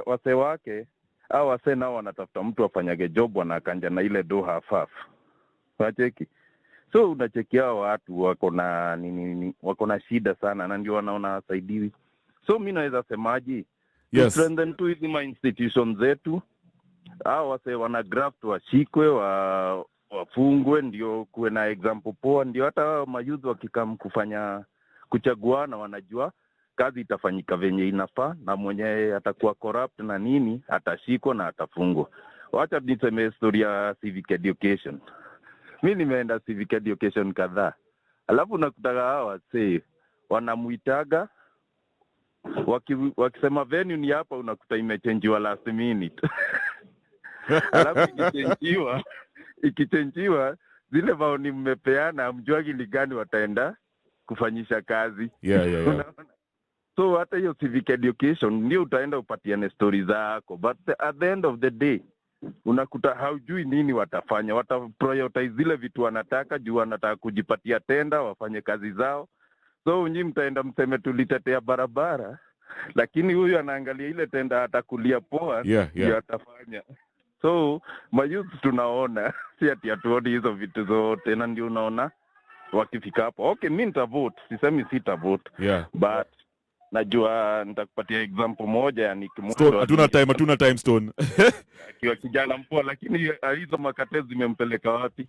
wazee wake, au wazee nao wanatafuta mtu afanyage job, wanakanja na ile do half. Unacheki? So unacheki hao watu wako na shida sana na ndio wanaona wasaidiwi. So mimi naweza semaji, strengthen tu hizi institutions zetu. Hao wase wana graft washikwe, wafungwe, ndio kuwe na example poa, ndio hata mayouth wakikam kufanya kuchaguana wanajua kazi itafanyika venye inafaa, na mwenye atakuwa corrupt na nini atashikwa na atafungwa. Wacha niseme story ya civic education. Mimi nimeenda civic education kadhaa. Alafu nakutaka hao wase wanamuitaga wakisema venue ni hapa, unakuta imechangewa last minute. Alafu ikichangewa zile maoni mmepeana mjuagi ni gani wataenda kufanyisha kazi. Yeah. So hata hiyo civic education ndio utaenda upatiane stories zako, but at the end of the day unakuta haujui nini watafanya. Wataprioritize zile vitu wanataka juu wanataka kujipatia tenda wafanye kazi zao. So nyinyi mtaenda mseme tulitetea barabara, lakini huyu anaangalia ile tenda atakulia poa ndio atafanya. So mayouth tunaona si ati atuoni hizo vitu zote, na ndio unaona wakifika hapo. Okay, mimi nitavote, sisemi sitavote. But najua nitakupatia example moja ya Stone, hatuna time Stone. Akiwa kijana mpoa, lakini hizo makate zimempeleka wapi?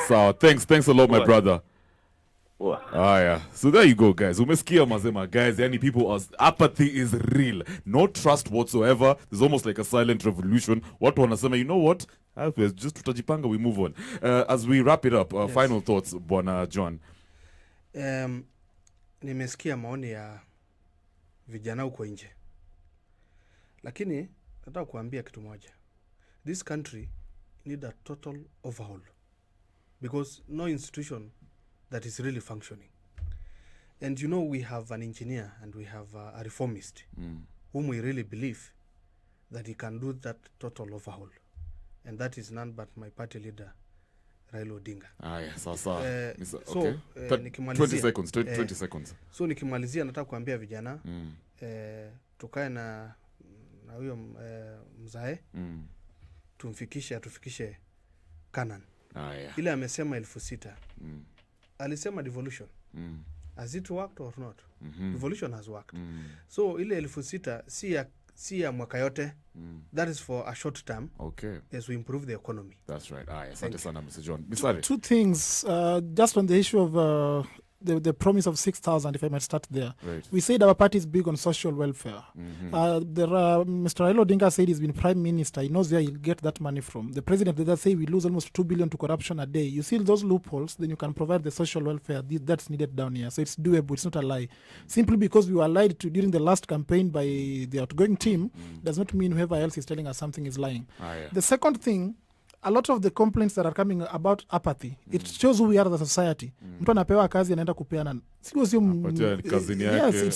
So thanks a lot my brother. So there you go guys. Umesikia mazema guys, yani apathy is real. No trust whatsoever. There's almost like a silent revolution. Watu wanasema, you know what? Just tutajipanga, we move on. As we wrap it up, final thoughts Bwana John. Nimesikia maoni ya vijana huko nje. Lakini nataka kuambia kitu moja. This country need a total overhaul. Because no institution that is really functioning. And you know, we have an engineer and we have a reformist whom we really believe that he can do that total overhaul. And that is none but my party leader, Raila Odinga. Okay. 20 seconds. So nikimalizia nataka kuambia vijana tukae na huyo mzae atufikishe Canaan. Ile amesema 6,000. Alisema devolution. Has it worked or not? Devolution has worked. So ile 6,000 si ya mwaka yote. That is for a short term. Okay. As we improve the economy. That's right. Asante sana Mr. John. Two things. Just on the issue of the promise of 6,000, if I might start there. Right. We said our party is big on social welfare. Mr. Raila Odinga said he's been prime minister. He knows where he'll get that money from. The president did say we lose almost 2 billion to corruption a day. You see those loopholes, then you can provide the social welfare that's needed down here. So it's doable. It's not a lie. Simply because we were lied to during the last campaign by the outgoing team does not mean whoever else is telling us something is lying. The second thing, a lot of the complaints that are coming about apathy, it shows who we are as a society. Mtu anapewa kazi anaenda kupeana. Yes,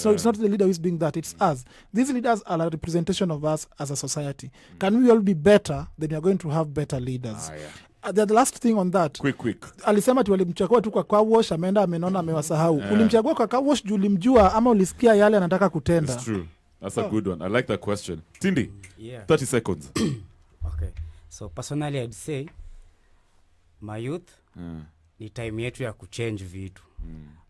it's not the leader who is doing that, it's us. These leaders are a representation of us as a society. Can we all be better? Then we are going to have better leaders. The last thing on that. Quick. Alisema walimchagua tu kwa car wash, ameenda amenona amewasahau. Ulimchagua kwa car wash juu ulimjua ama ulisikia yale anataka kutenda. It's true. That's a good one. I like that question. Tindi, Yeah. 30 seconds. Okay. So personally I'd say my youth ni time yetu ya kuchange vitu.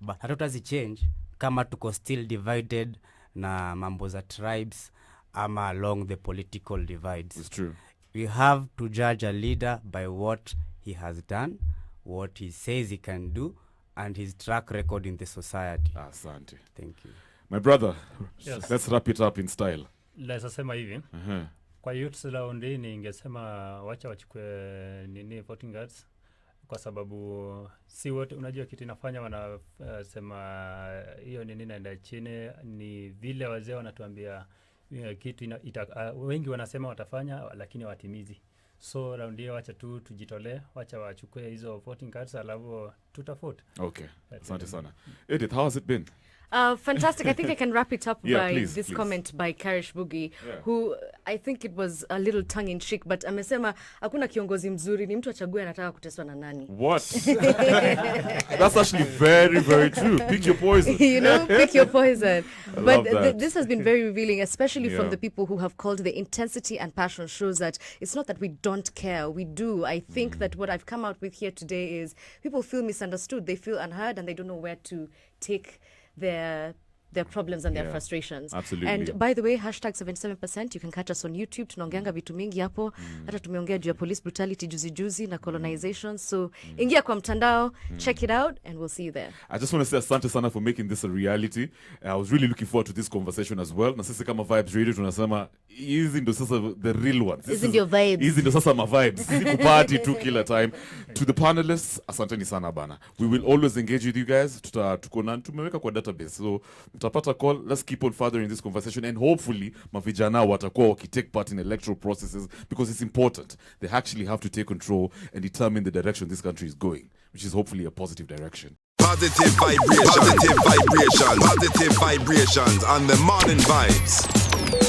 But hatutazichange kama tuko still divided na mambo za tribes ama along the political divides. It's true. We have to judge a leader by what he has done, what he says he can do, and his track record in the society. Asante. Thank you. My brother, Yes. let's wrap it up in style. Naweza sema hivi. Kwa youths round hii ningesema wacha wachukue nini voting cards, kwa sababu si wote, unajua kitu inafanya wanasema hiyo nini naenda chini ni vile wazee wanatuambia kitu wengi wanasema watafanya lakini watimizi. So round hii wacha tu tujitolee, wacha wachukue hizo voting cards alafu tutavote. Okay. Asante sana. Edith, how has it been? Fantastic. I think I can wrap it up Yeah, by please, this please. comment by Karish Boogie, Yeah. who I think it was a little tongue-in-cheek, but amesema hakuna kiongozi mzuri, ni mtu achague anataka kuteswa na nani. What? That's actually very, very true. Pick your poison. You know, pick your poison. But love that. this has been very revealing, especially from Yeah. the people who have called the intensity and passion shows that it's not that we don't care, we do. I think that what I've come out with here today is people feel misunderstood, they feel unheard, and they don't know where to take their problems and their Yeah, frustrations. absolutely. And by the way, hashtag 77%, you can catch us on YouTube. Tunaongeanga vitu mingi hapo. Hata tumeongea juu ya police brutality juzi na colonization. So ingia kwa mtandao, check it out, and we'll see you there. I just want to say asante sana for making this a reality. I was really looking forward to this conversation as well. Na sisi kama Vibes Radio tunasema hizi ndo sasa the real ones. Hizi ndio vibes. Hizi ndo sasa ma vibes. Sisi kuparty tu kila time. To the panelists, asanteni sana bana. We will always engage with you guys. Tuko na tumeweka kwa database. So mtapata call. Let's keep on furthering this conversation, and hopefully mavijana watakuwa wakitake part in electoral processes, because it's important. They actually have to take control and determine the direction this country is going, which is hopefully a positive direction. Positive vibrations. Positive vibrations. Positive vibrations on the morning vibes.